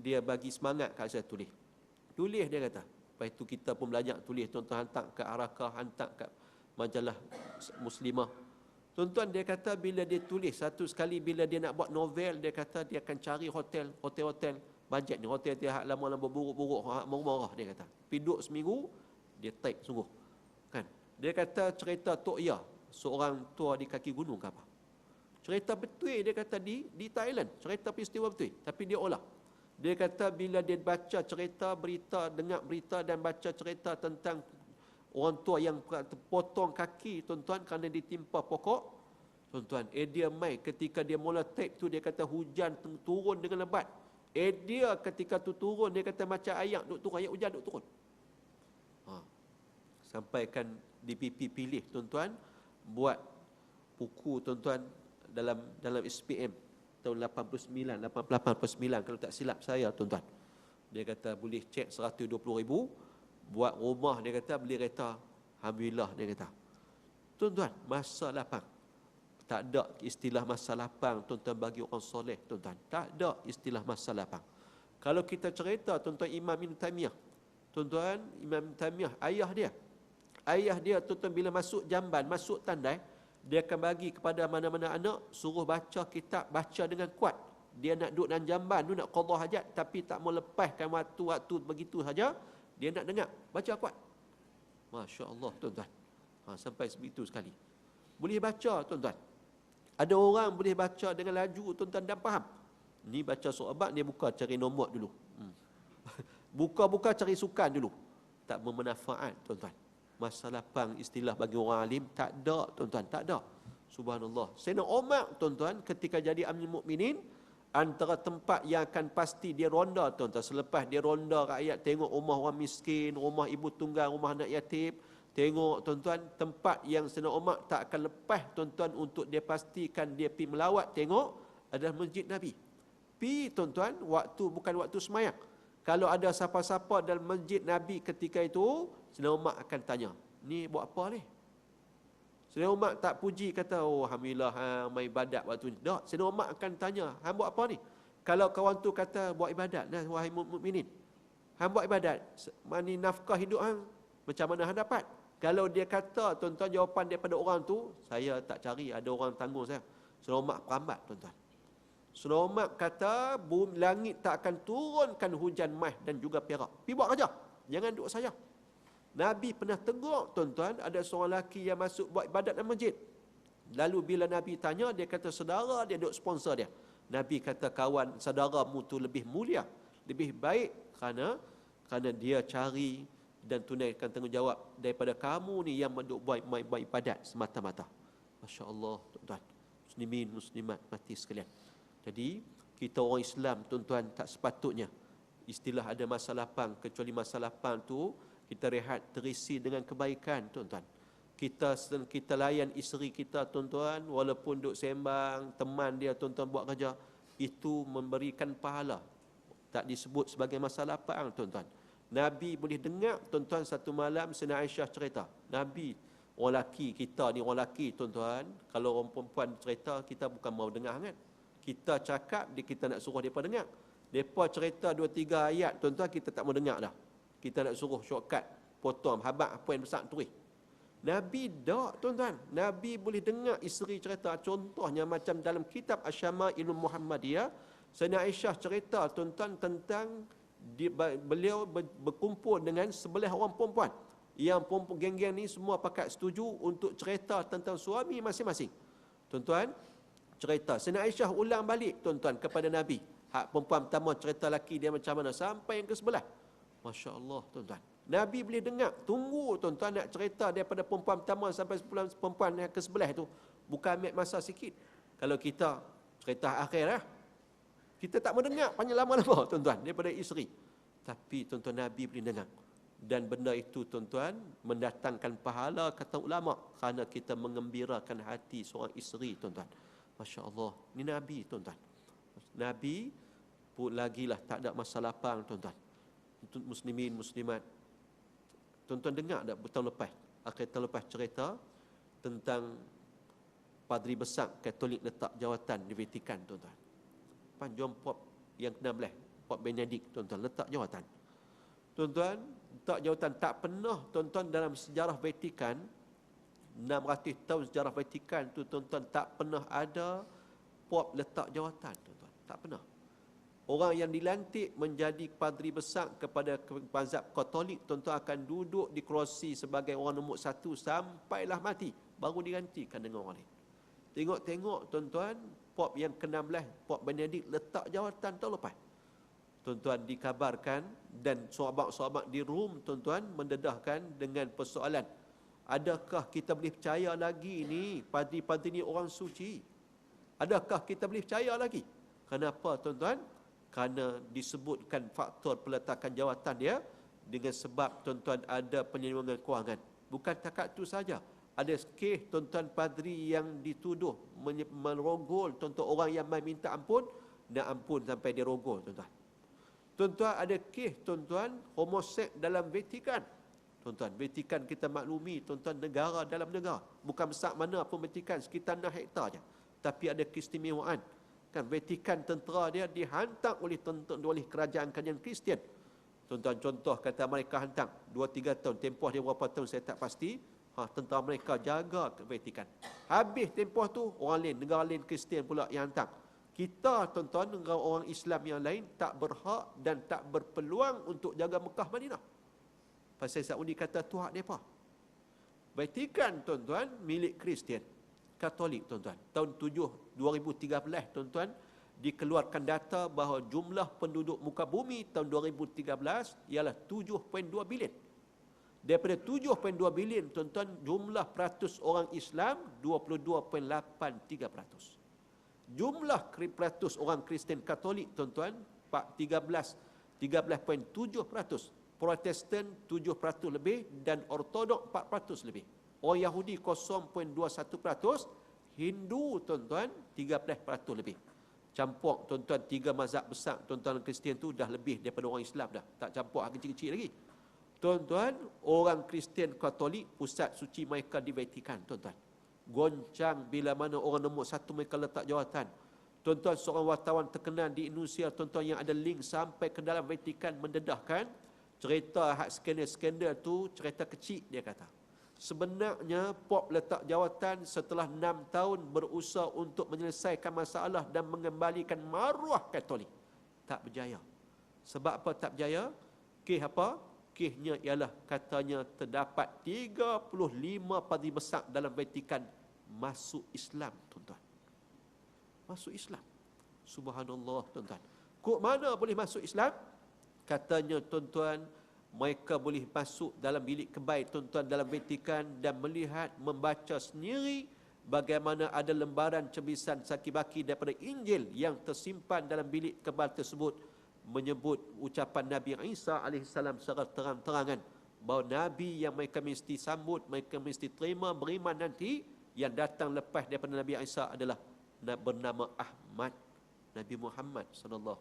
dia bagi semangat kat saya tulis. Tulis, dia kata. Lepas itu kita pun belajar tulis, tuan-tuan, hantar ke Arakah, hantar ke majalah Muslimah. Tuan-tuan, dia kata bila dia tulis, satu sekali bila dia nak buat novel, dia kata dia akan cari hotel bajet ni, hotel dia lama-lama buruk-buruk, murah-murah, dia kata. Piduk seminggu, dia type sungguh. Kan? Dia kata cerita Tok Ya, seorang tua di kaki gunung ke apa. Cerita betul dia kata di Thailand, cerita peristiwa betul, tapi dia olah. Dia kata bila dia baca cerita, berita, dengar berita dan baca cerita tentang orang tua yang terpotong kaki, tuan-tuan, kerana ditimpa pokok, tuan-tuan, dia mai ketika dia mula tape tu, dia kata hujan turun dengan lebat. Dia ketika tu turun, dia kata macam ayak duk turun, ayak hujan duk turun. Sampaikan DPP pilih, tuan-tuan, buat buku, tuan-tuan, dalam SPM tahun 89, 88, 89 kalau tak silap saya, tuan-tuan. Dia kata boleh cek 120,000, buat rumah, dia kata beli kereta. Alhamdulillah, dia kata. Tuan-tuan, masa lapang. Tak ada istilah masa lapang, tuan-tuan, bagi orang soleh, tuan-tuan. Tak ada istilah masa lapang. Kalau kita cerita, tuan-tuan, Imam Ibn Taymiyah, tuan-tuan, Imam Ibn Taymiyah, ayah dia, tuan-tuan, bila masuk jamban, masuk tandai, dia akan bagi kepada mana-mana anak, suruh baca kitab, baca dengan kuat. Dia nak duduk dalam jamban tu, nak qadha hajat, tapi tak mau lepaskan waktu begitu saja. Dia nak dengar, baca kuat. Masya Allah, tuan-tuan. Sampai sebegitu sekali. Boleh baca, tuan-tuan. Ada orang boleh baca dengan laju, tuan-tuan, dan faham. Ni baca surah Abad, dia buka cari nombor dulu. Buka-buka cari sukan dulu. Tak bermanfaat, tuan-tuan. Masa lapang istilah bagi orang alim tak ada, tuan-tuan, tak ada. Subhanallah. Sayyidina Umar, tuan-tuan, ketika jadi Amirul Mukminin, antara tempat yang akan pasti dia ronda, tuan-tuan, selepas dia ronda rakyat, tengok rumah orang miskin, rumah ibu tunggal, rumah anak yatim, tengok, tuan-tuan, tempat yang Sayyidina Umar tak akan lepas, tuan-tuan, untuk dia pastikan dia pergi melawat, tengok, adalah Masjid Nabi. Tuan-tuan, bukan waktu semayang. Kalau ada siapa-siapa dalam Masjid Nabi ketika itu, Sayyidina Umar akan tanya, ni buat apa ni? Sayyidina Umar tak puji, kata, oh alhamdulillah, main ibadat waktu ni. Tak, Sayyidina Umar akan tanya, hang buat apa ni? Kalau kawan tu kata buat ibadat, nah, wahai mukminin, hang buat ibadat, mani nafkah hidup hang, macam mana hang dapat? Kalau dia kata, tuan-tuan, jawapan daripada orang tu, saya tak cari, ada orang tanggung saya. Sayyidina Umar perambat, tuan-tuan. Sayyidina Umar kata, bumi langit tak akan turunkan hujan mah dan juga perak. Pergi buat kerja, jangan duduk saja. Nabi pernah tegur, tuan-tuan, ada seorang lelaki yang masuk buat ibadat dalam masjid. Lalu bila Nabi tanya, dia kata saudara dia duk sponsor dia. Nabi kata, kawan saudaramu tu lebih mulia, lebih baik kerana dia cari dan tunaikan tanggungjawab daripada kamu ni yang buat ibadat semata-mata. Masya Allah, tuan-tuan, muslimin, muslimat mati sekalian. Jadi kita orang Islam, tuan-tuan, tak sepatutnya istilah ada masa lapang, kecuali masa lapang tu kita rehat terisi dengan kebaikan, tuan-tuan. Kita layan isteri kita, tuan-tuan, walaupun duk sembang, teman dia, tuan-tuan, buat kerja, itu memberikan pahala. Tak disebut sebagai masa lapang, tuan-tuan. Nabi boleh dengar, tuan-tuan, satu malam Sayyidina Aisyah cerita. Nabi, orang lelaki kita ni, orang lelaki, tuan-tuan, kalau orang perempuan cerita, kita bukan mau dengar kan. Kita cakap, kita nak suruh mereka dengar. Mereka cerita 2-3 ayat, tuan-tuan, kita tak mau dengar dah. Kita nak suruh shortcut, potong, habaq apa yang besar tulis. Nabi tak, tuan-tuan. Nabi boleh dengar isteri cerita. Contohnya macam dalam kitab Asy-Syama'ilul Muhammadiyah, Sayyidina Aisyah cerita, tuan-tuan, tentang beliau berkumpul dengan 11 orang perempuan. Yang perempuan geng-geng ni semua pakat setuju untuk cerita tentang suami masing-masing. Tuan-tuan, cerita. Sayyidina Aisyah ulang balik, tuan-tuan, kepada Nabi. Hak perempuan pertama cerita laki dia macam mana, sampai yang ke-11. Masya Allah, tuan-tuan. Nabi boleh dengar, tunggu, tuan-tuan, nak cerita daripada perempuan pertama sampai perempuan yang ke-11 tu. Bukan ambil masa sikit. Kalau kita cerita akhir lah, kita tak mau dengar panjang lama-lama, tuan-tuan, daripada isteri. Tapi, tuan-tuan, Nabi boleh dengar. Dan benda itu, tuan-tuan, mendatangkan pahala, kata ulama, kerana kita mengembirakan hati seorang isteri, tuan-tuan. Masya Allah. Ini Nabi, tuan-tuan. Nabi pun lagilah tak ada masa lapang, tuan-tuan. Untuk muslimin, muslimat. Tuan-tuan dengar tak tahun lepas, akhir tahun lepas cerita tentang Padri besar Katolik letak jawatan di Vatikan, tuan-tuan. John Pop yang ke-16, Pop Benedict, tuan-tuan, letak jawatan. Tuan-tuan, letak jawatan. Tak pernah, tuan-tuan, dalam sejarah Vatikan, 600 tahun sejarah Vatikan tu, tuan-tuan, tak pernah ada Pop letak jawatan, tuan-tuan. Tak pernah. Orang yang dilantik menjadi padri besar kepada mazhab Katolik, tuan-tuan akan duduk di kerusi sebagai orang nombor 1 sampailah mati, baru digantikan dengan orang lain. Tengok-tengok tuan-tuan, Pop yang ke-16, Pop Benedict letak jawatan tahun lepas. Tuan-tuan dikabarkan dan sahabat-sahabat di Rom tuan-tuan mendedahkan dengan persoalan, adakah kita boleh percaya lagi ni padri-padri ni orang suci? Adakah kita boleh percaya lagi? Kenapa tuan-tuan? Kerana disebutkan faktor peletakan jawatan dia dengan sebab tuan-tuan ada penyimpangan kewangan. Bukan takat itu saja. Ada kes tuan-tuan padri yang dituduh merogol tuan-tuan orang yang mai minta ampun, dan ampun sampai dia rogol tuan-tuan. Tuan-tuan ada kes tuan-tuan homoseks dalam Vatikan. Tuan-tuan, Vatikan kita maklumi tuan-tuan negara dalam negara. Bukan besar mana pun Vatikan, sekitar 6 hektar je. Tapi ada keistimewaan. Kan Vatikan tentera dia dihantar oleh kerajaan Kristian. Tuan-tuan, contoh kata mereka hantar 2-3 tahun, tempoh dia berapa tahun saya tak pasti. Tentera mereka jaga ke Vatikan. Habis tempoh tu orang lain, negara lain Kristian pula yang hantar. Kita tuan-tuan, negara orang Islam yang lain tak berhak dan tak berpeluang untuk jaga Mekah Madinah. Pasal Saudi kata tu hak depa. Vatikan tuan-tuan milik Kristian. Katolik tuan-tuan. Tahun 2013 tuan-tuan dikeluarkan data bahawa jumlah penduduk muka bumi tahun 2013 ialah 7.2 bilion. Daripada 7.2 bilion tuan-tuan, jumlah peratus orang Islam 22.83%. Jumlah peratus orang Kristian Katolik tuan-tuan 13.7%. Protestan 7% lebih dan Ortodok 4% lebih. Orang Yahudi 0.21%, Hindu tuan-tuan 13% lebih. Campur tuan-tuan 3 mazhab besar tuan-tuan Kristian tu dah lebih daripada orang Islam dah. Tak campur kecil-kecil lagi. Tuan-tuan, orang Kristian Katolik pusat suci mereka di Vatikan tuan-tuan. Goncang bila mana orang nombor 1 mereka letak jawatan. Tuan-tuan, seorang wartawan terkenal di Indonesia tuan-tuan yang ada link sampai ke dalam Vatikan mendedahkan cerita hak skandal tu cerita kecil dia kata. Sebenarnya Pop letak jawatan setelah 6 tahun berusaha untuk menyelesaikan masalah dan mengembalikan maruah Katolik. Tak berjaya. Sebab apa tak berjaya? Kes apa? Kesnya ialah katanya terdapat 35 padri besar dalam Vatikan masuk Islam tuan-tuan. Masuk Islam. Subhanallah tuan-tuan. Kok mana boleh masuk Islam? Katanya tuan-tuan, mereka boleh masuk dalam bilik kebait tuan-tuan dalam Vatikan dan melihat, membaca sendiri bagaimana ada lembaran cebisan saki-baki daripada Injil yang tersimpan dalam bilik kebait tersebut menyebut ucapan Nabi Isa AS secara terang-terangan bahawa Nabi yang mereka mesti sambut, mereka mesti terima, beriman nanti yang datang lepas daripada Nabi Isa adalah bernama Ahmad, Nabi Muhammad SAW.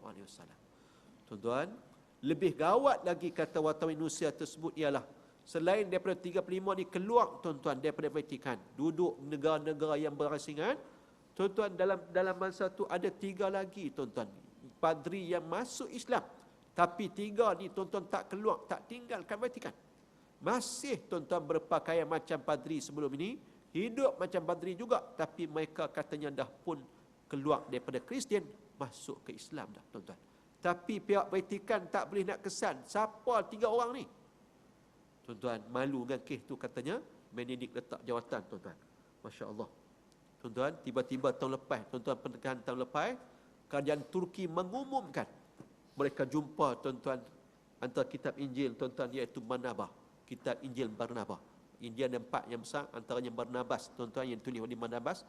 Tuan-tuan, lebih gawat lagi kata wartawan Indonesia tersebut ialah selain daripada 35 ni keluar tuan-tuan daripada Vatikan, duduk negara-negara yang berasingan, tuan-tuan, dalam masa tu ada 3 lagi tuan-tuan padri yang masuk Islam. Tapi 3 ni tuan-tuan tak keluar, tak tinggalkan Vatikan. Masih tuan-tuan berpakaian macam padri sebelum ini, hidup macam padri juga, tapi mereka katanya dah pun keluar daripada Kristian masuk ke Islam dah tuan-tuan. Tapi pihak Vatikan tak boleh nak kesan siapa 3 orang ni. Tuan-tuan, malu dengan kes tu katanya Benedict letak jawatan tuan-tuan. Masya Allah. Tuan-tuan, tiba-tiba tahun lepas, tuan-tuan, pernikahan tahun lepas, kerajaan Turki mengumumkan mereka jumpa tuan-tuan antara kitab Injil tuan-tuan iaitu Barnabas. Kitab Injil Barnabas. Injil ada 4 yang besar, antaranya Barnabas tuan-tuan yang tulis oleh Barnabas.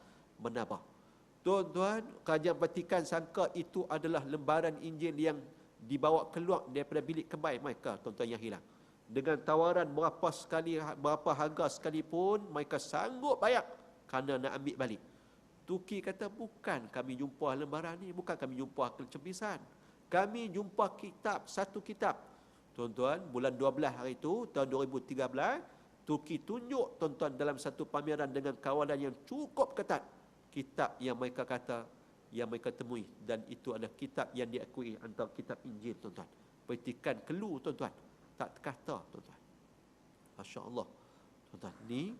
Tuan-tuan, kerajaan Vatikan sangka itu adalah lembaran Injil yang dibawa keluar daripada bilik kebait mereka tuan-tuan yang hilang. Dengan tawaran berapa harga sekalipun mereka sanggup bayar kerana nak ambil balik. Turki kata bukan kami jumpa lembaran ni, bukan kami jumpa cebisan. Kami jumpa kitab, satu kitab. Tuan-tuan, bulan 12 hari itu tahun 2013, Turki tunjuk tuan-tuan dalam satu pameran dengan kawalan yang cukup ketat kitab yang mereka kata, yang mereka temui, dan itu adalah kitab yang diakui antara kitab Injil tuan-tuan. Vatikan kelu tuan-tuan, tak kata tuan-tuan. Masya Allah tuan-tuan, ni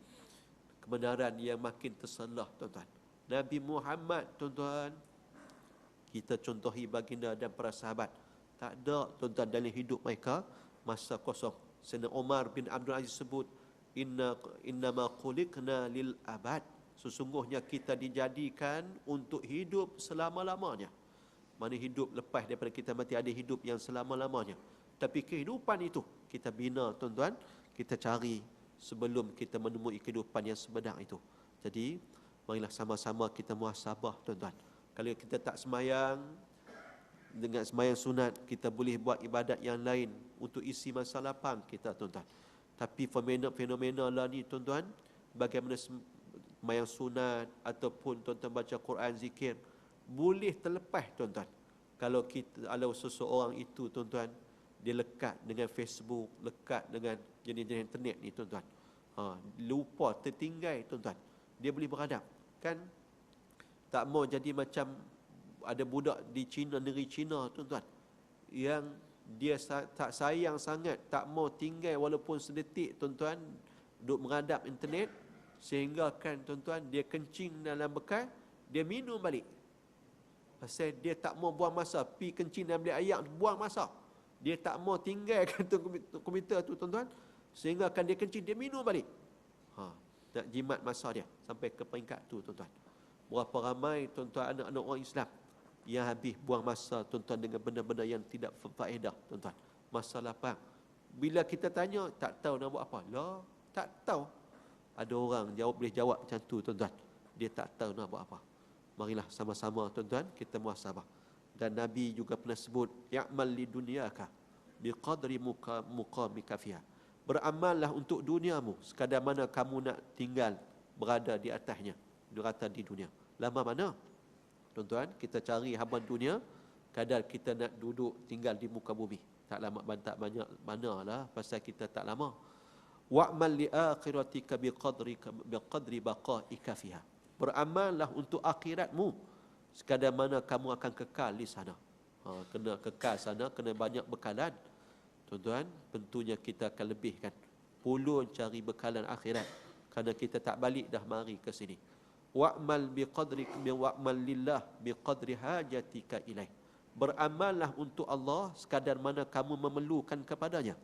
kebenaran yang makin terselah tuan-tuan. Nabi Muhammad tuan-tuan Kita contohi baginda dan para sahabat. Tak ada tuan-tuan dalam hidup mereka masa kosong. Sayyidina Umar bin Abdul Aziz sebut, innama khuliqna lil abad. Sesungguhnya kita dijadikan untuk hidup selama-lamanya. Mana hidup lepas daripada kita mati, ada hidup yang selama-lamanya. Tapi kehidupan itu kita bina tuan-tuan, kita cari sebelum kita menemui kehidupan yang sebenar itu. Jadi marilah sama-sama kita muhasabah tuan-tuan. Kalau kita tak semayang, dengan semayang sunat, kita boleh buat ibadat yang lain untuk isi masa lapang kita tuan-tuan. Tapi fenomena lah ni tuan-tuan, bagaimana semayang sunat ataupun tuan-tuan baca Quran, zikir, boleh terlepas tuan-tuan. Kalau seseorang itu tuan-tuan, dia lekat dengan Facebook, lekat dengan jenis-jenis internet ni tuan-tuan, lupa, tertinggal tuan-tuan. Dia boleh beradab. Kan tak mau jadi macam ada budak di China, negeri China tuan-tuan, yang dia tak sayang sangat, tak mau tinggal walaupun sedetik tuan-tuan, duk menghadap internet, sehingga kan tuan-tuan, dia kencing dalam bekal, dia minum balik. Pasal dia tak mau buang masa, pi kencing dalam bilik air, buang masa. Dia tak mau tinggalkan komputer tu tuan-tuan, sehingga kan dia kencing, dia minum balik. Nak jimat masa dia sampai ke peringkat tu tuan-tuan. Berapa ramai tuan-tuan anak-anak orang Islam yang habis buang masa tuan-tuan dengan benda-benda yang tidak berfaedah tuan-tuan. Masa lapang. Bila kita tanya, tak tahu nak buat apa. Lah, tak tahu. Ada orang boleh jawab macam tu tuan-tuan. Dia tak tahu nak buat apa. Marilah sama-sama tuan-tuan kita muhasabah. Dan Nabi juga pernah sebut, ya'mal li dunyaka biqadri muqamika fiha. Beramallah untuk duniamu sekadar mana kamu nak tinggal berada di atasnya, berada di dunia. Lama mana? Tuan-tuan, kita cari haban dunia, kadar kita nak duduk tinggal di muka bumi. Tak lama bantak banyak manalah pasal kita tak lama. Wa'mal li akhiratika biqadri baqaika fiha. Beramallah untuk akhiratmu sekadar mana kamu akan kekal di sana. Kena kekal sana, kena banyak bekalan. Tuan-tuan, tentunya kita akan lebihkan puluh cari bekalan akhirat, kerana kita tak balik dah mari ke sini. Wa'mal lillah biqadri hajatika ilaih. Beramallah untuk Allah sekadar mana kamu memerlukan kepadanya.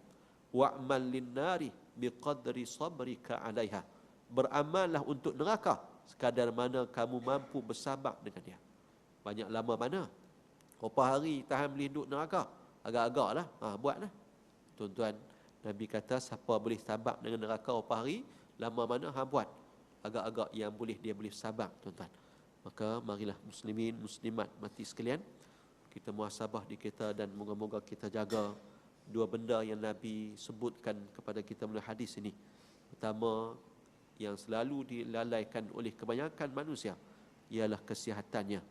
Wa'mal linnari biqadri sabrika alaiha. Beramallah untuk neraka sekadar mana kamu mampu bersabar dengan dia. Banyak lama mana? Berapa hari tahan boleh duduk neraka? Agak-agak lah, buatlah. Tuan-tuan, Nabi kata siapa boleh sabar dengan neraka berapa hari, lama mana, buat. Agak-agak yang dia boleh sabar tuan-tuan. Maka marilah muslimin, muslimat mati sekalian, kita muhasabah di kita dan moga-moga kita jaga dua benda yang Nabi sebutkan kepada kita melalui hadis ini. Pertama, yang selalu dilalaikan oleh kebanyakan manusia ialah kesihatannya.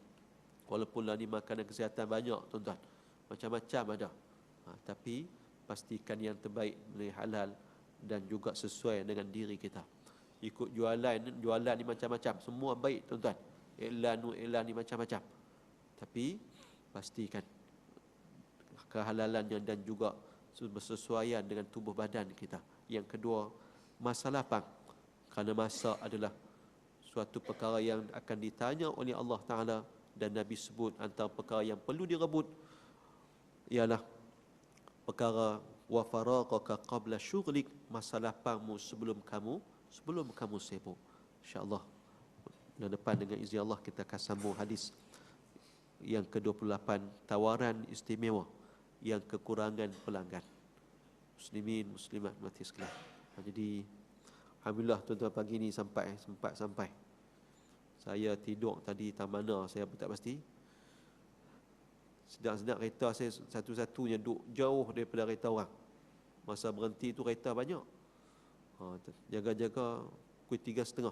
Walaupun lah ni makanan kesihatan banyak tuan-tuan, macam-macam ada, tapi pastikan yang terbaik melalui halal dan juga sesuai dengan diri kita. Ikut jualan ni macam-macam, semua baik tuan-tuan, iklan ni macam-macam, tapi pastikan kehalalannya dan juga bersesuaian dengan tubuh badan kita. Yang kedua, masa lapang, kerana masa adalah suatu perkara yang akan ditanya oleh Allah Ta'ala, dan Nabi sebut antara perkara yang perlu direbut ialah perkara wa faraqaka qabla syughlik, masa lapangmu sebelum kamu sibuk. InsyaAllah bulan depan dengan izin Allah kita akan sambung hadis yang ke-28, tawaran istimewa yang kekurangan pelanggan. Muslimin, muslimat mati sekalian. Jadi alhamdulillah tuan-tuan, pagi ni sempat sampai. Saya tidur tadi tak mana, saya pun tak pasti. Sedap-sedap kereta saya satu-satunya duduk jauh daripada kereta orang. Masa berhenti tu kereta banyak. Jaga-jaga pukul 3.30.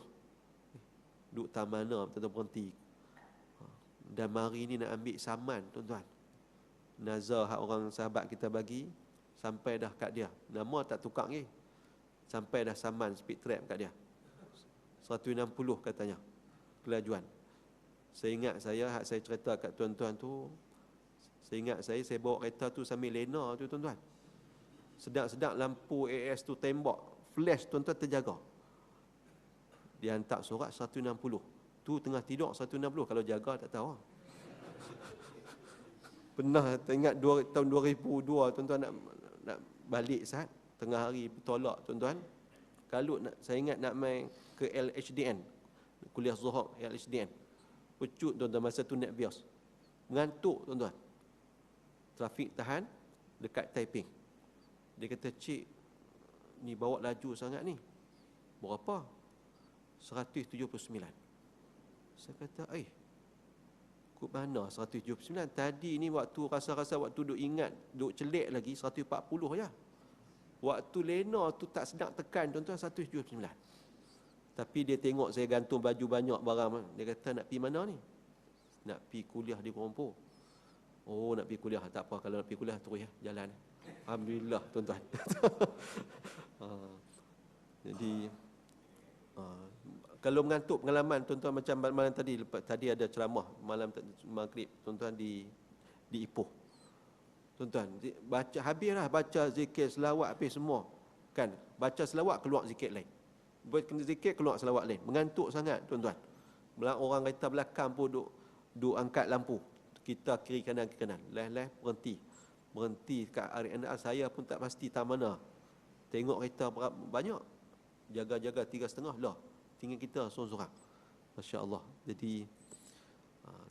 Duduk tak mana, tuan-tuan berhenti. Dan mari ni nak ambil saman tuan-tuan. Nazar hak orang sahabat kita bagi, sampai dah kat dia. Nama tak tukar lagi. Sampai dah saman speed trap kat dia. 160 katanya kelajuan. Saya ingat hak saya cerita kat tuan-tuan tu, saya bawa kereta tu sambil lena tu tuan-tuan. Sedap-sedap lampu AS tu tembak, flash tuan-tuan terjaga. Dia hantar surat 160. Tu tengah tidur 160, kalau jaga tak tahu. Pernah teringat tahun 2002 tuan-tuan nak balik saat tengah hari bertolak tuan-tuan. Kalau saya ingat nak main ke LHDN, kuliah Zuhur LHDN. Pecut tuan-tuan masa tu naik bios. Mengantuk tuan-tuan. Trafik tahan dekat Taiping. Dia kata, "Cik, ni bawa laju sangat ni." "Berapa?" 179. Saya kata, "Kut mana 179? Tadi ni waktu rasa-rasa waktu duk ingat, duk celik lagi 140 je. Waktu lena tu tak sedap tekan tuan-tuan 179." Tapi dia tengok saya gantung baju banyak barang. Dia kata, "Nak pergi mana ni?" "Nak pergi kuliah di Kuala Lumpur." "Oh, nak pergi kuliah. Tak apa, kalau nak pergi kuliah terus ya, jalan." Alhamdulillah tuan-tuan. Jadi kalau mengantuk pengalaman tuan-tuan macam malam tadi, tadi ada ceramah malam maghrib tuan-tuan di Ipoh. Tuan-tuan, habislah baca zikir selawat habis semua. Kan, baca selawat keluar zikir lain. Zikir keluar selawat lain. Mengantuk sangat tuan-tuan. Orang kereta belakang pun duk angkat lampu. Kita kiri kanan leh berhenti kat area saya pun tak pasti tak mana. Tengok kereta banyak. Jaga-jaga 3.5 lah. Tinggal kita seorang-seorang. Masya-Allah. Jadi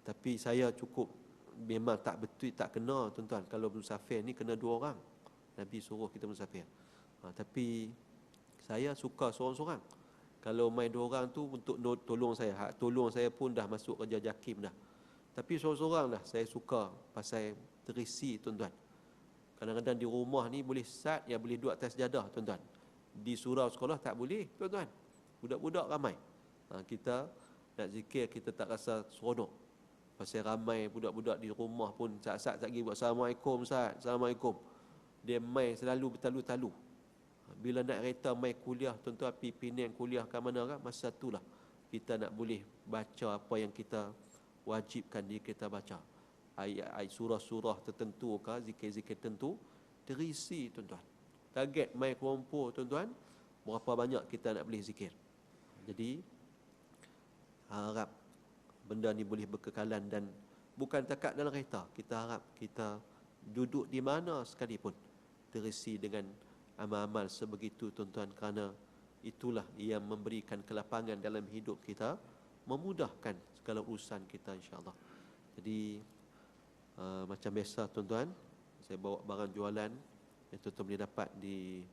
tapi saya cukup memang tak betul, tak kena tuan-tuan. Kalau musafir ni kena 2 orang. Nabi suruh kita musafir. Tapi saya suka seorang-seorang. Kalau main 2 orang tu untuk tolong saya. Hak tolong saya pun dah masuk kerja JAKIM dah. Tapi seorang-seorang dah saya suka pasal terisi tuan-tuan. Kadang-kadang di rumah ni boleh sat, ya boleh duduk atas jadah tuan-tuan. Di surau sekolah tak boleh tuan-tuan. Budak-budak ramai. Kita nak zikir kita tak rasa seronok. Pasal ramai budak-budak di rumah pun saat-saat tak pergi buat Assalamualaikum Ustaz, Assalamualaikum. Dia main selalu bertalu-talu. Bila nak kereta main kuliah tuan-tuan, pergi Penang kuliah ke mana kan, masa itulah kita nak boleh baca apa yang kita wajibkan diri kita baca. Ayat-ayat surah-surah tertentu ke, zikir-zikir tertentu terisi tuan-tuan. Target main kelompok tuan-tuan, berapa banyak kita nak boleh zikir. Jadi harap benda ni boleh berkekalan dan bukan takat dalam kereta. Kita harap kita duduk di mana sekalipun terisi dengan amal-amal sebegitu tuan-tuan, kerana itulah yang memberikan kelapangan dalam hidup kita, memudahkan segala urusan kita insya-Allah. Jadi macam biasa tuan-tuan, saya bawa barang jualan yang tuan-tuan boleh dapat di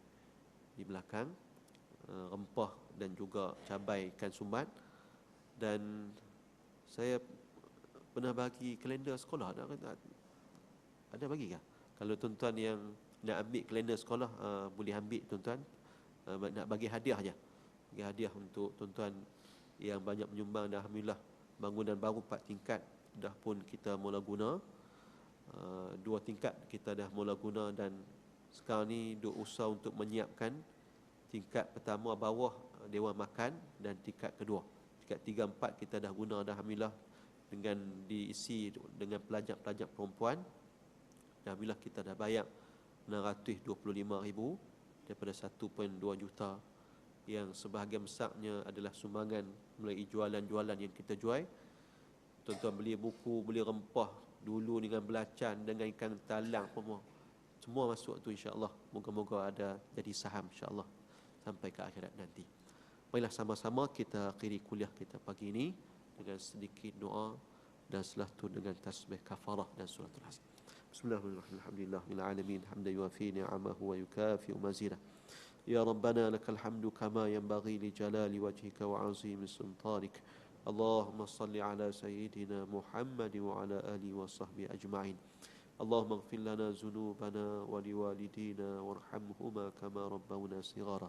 belakang, rempah dan juga cabai ikan sumbat. Dan saya pernah bagi kalender sekolah, ada bagi kah? Kalau tuan-tuan yang nak ambil kalender sekolah, boleh ambil tuan-tuan. Nak bagi hadiah aja. Bagi hadiah untuk tuan-tuan yang banyak menyumbang, dan alhamdulillah bangunan baru 4 tingkat dah pun kita mula guna. 2 tingkat kita dah mula guna, dan sekarang ni duk usaha untuk menyiapkan tingkat pertama bawah dewan makan, dan tingkat kedua, tingkat 3, 4 kita dah guna dah alhamdulillah, dengan diisi dengan pelajar-pelajar perempuan. Alhamdulillah kita dah bayar 625,000 daripada 1.2 juta, yang sebahagian besarnya adalah sumbangan melalui jualan-jualan yang kita jual. Tuan-tuan beli buku, beli rempah dulu dengan belacan, dengan ikan talang semua masuk tu insya-Allah. Moga-moga ada jadi saham insya-Allah sampai ke akhirat nanti. Marilah sama-sama kita akhiri kuliah kita pagi ini dengan sedikit doa, dan setelah itu dengan tasbih kafarah dan suratul Asr. Bismillahirrahmanirrahim. Alhamdulillahil alamin, hamdan yuwafi ni'amahu wa yukafi mazidah. Ya Rabbana lakal hamdu kama yanbaghi li jalali wajhika wa 'azimi sultanik. Allahumma salli ala sayyidina Muhammad wa ala alihi wa sahbihi ajma'in. Allahumma ighfir lana dhunubana wa liwalidina warhamhuma kama rabbawna shighara.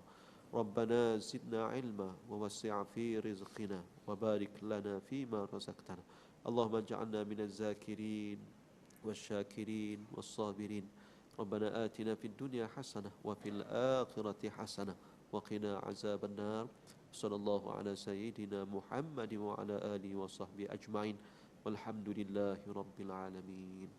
Rabbana zidna ilma wa wasi' fi rizqina wa barik lana fima razaqtana. Allahumma ij'alna minaz zakirin wasyakirin was-sabirin. Rabbana atina fid dunya hasanah wa fil akhirati hasanah wa qina azaban nar. Sallallahu ala sayyidina Muhammad wa ala alihi wa sahbihi ajma'in. Walhamdulillahi rabbil alamin.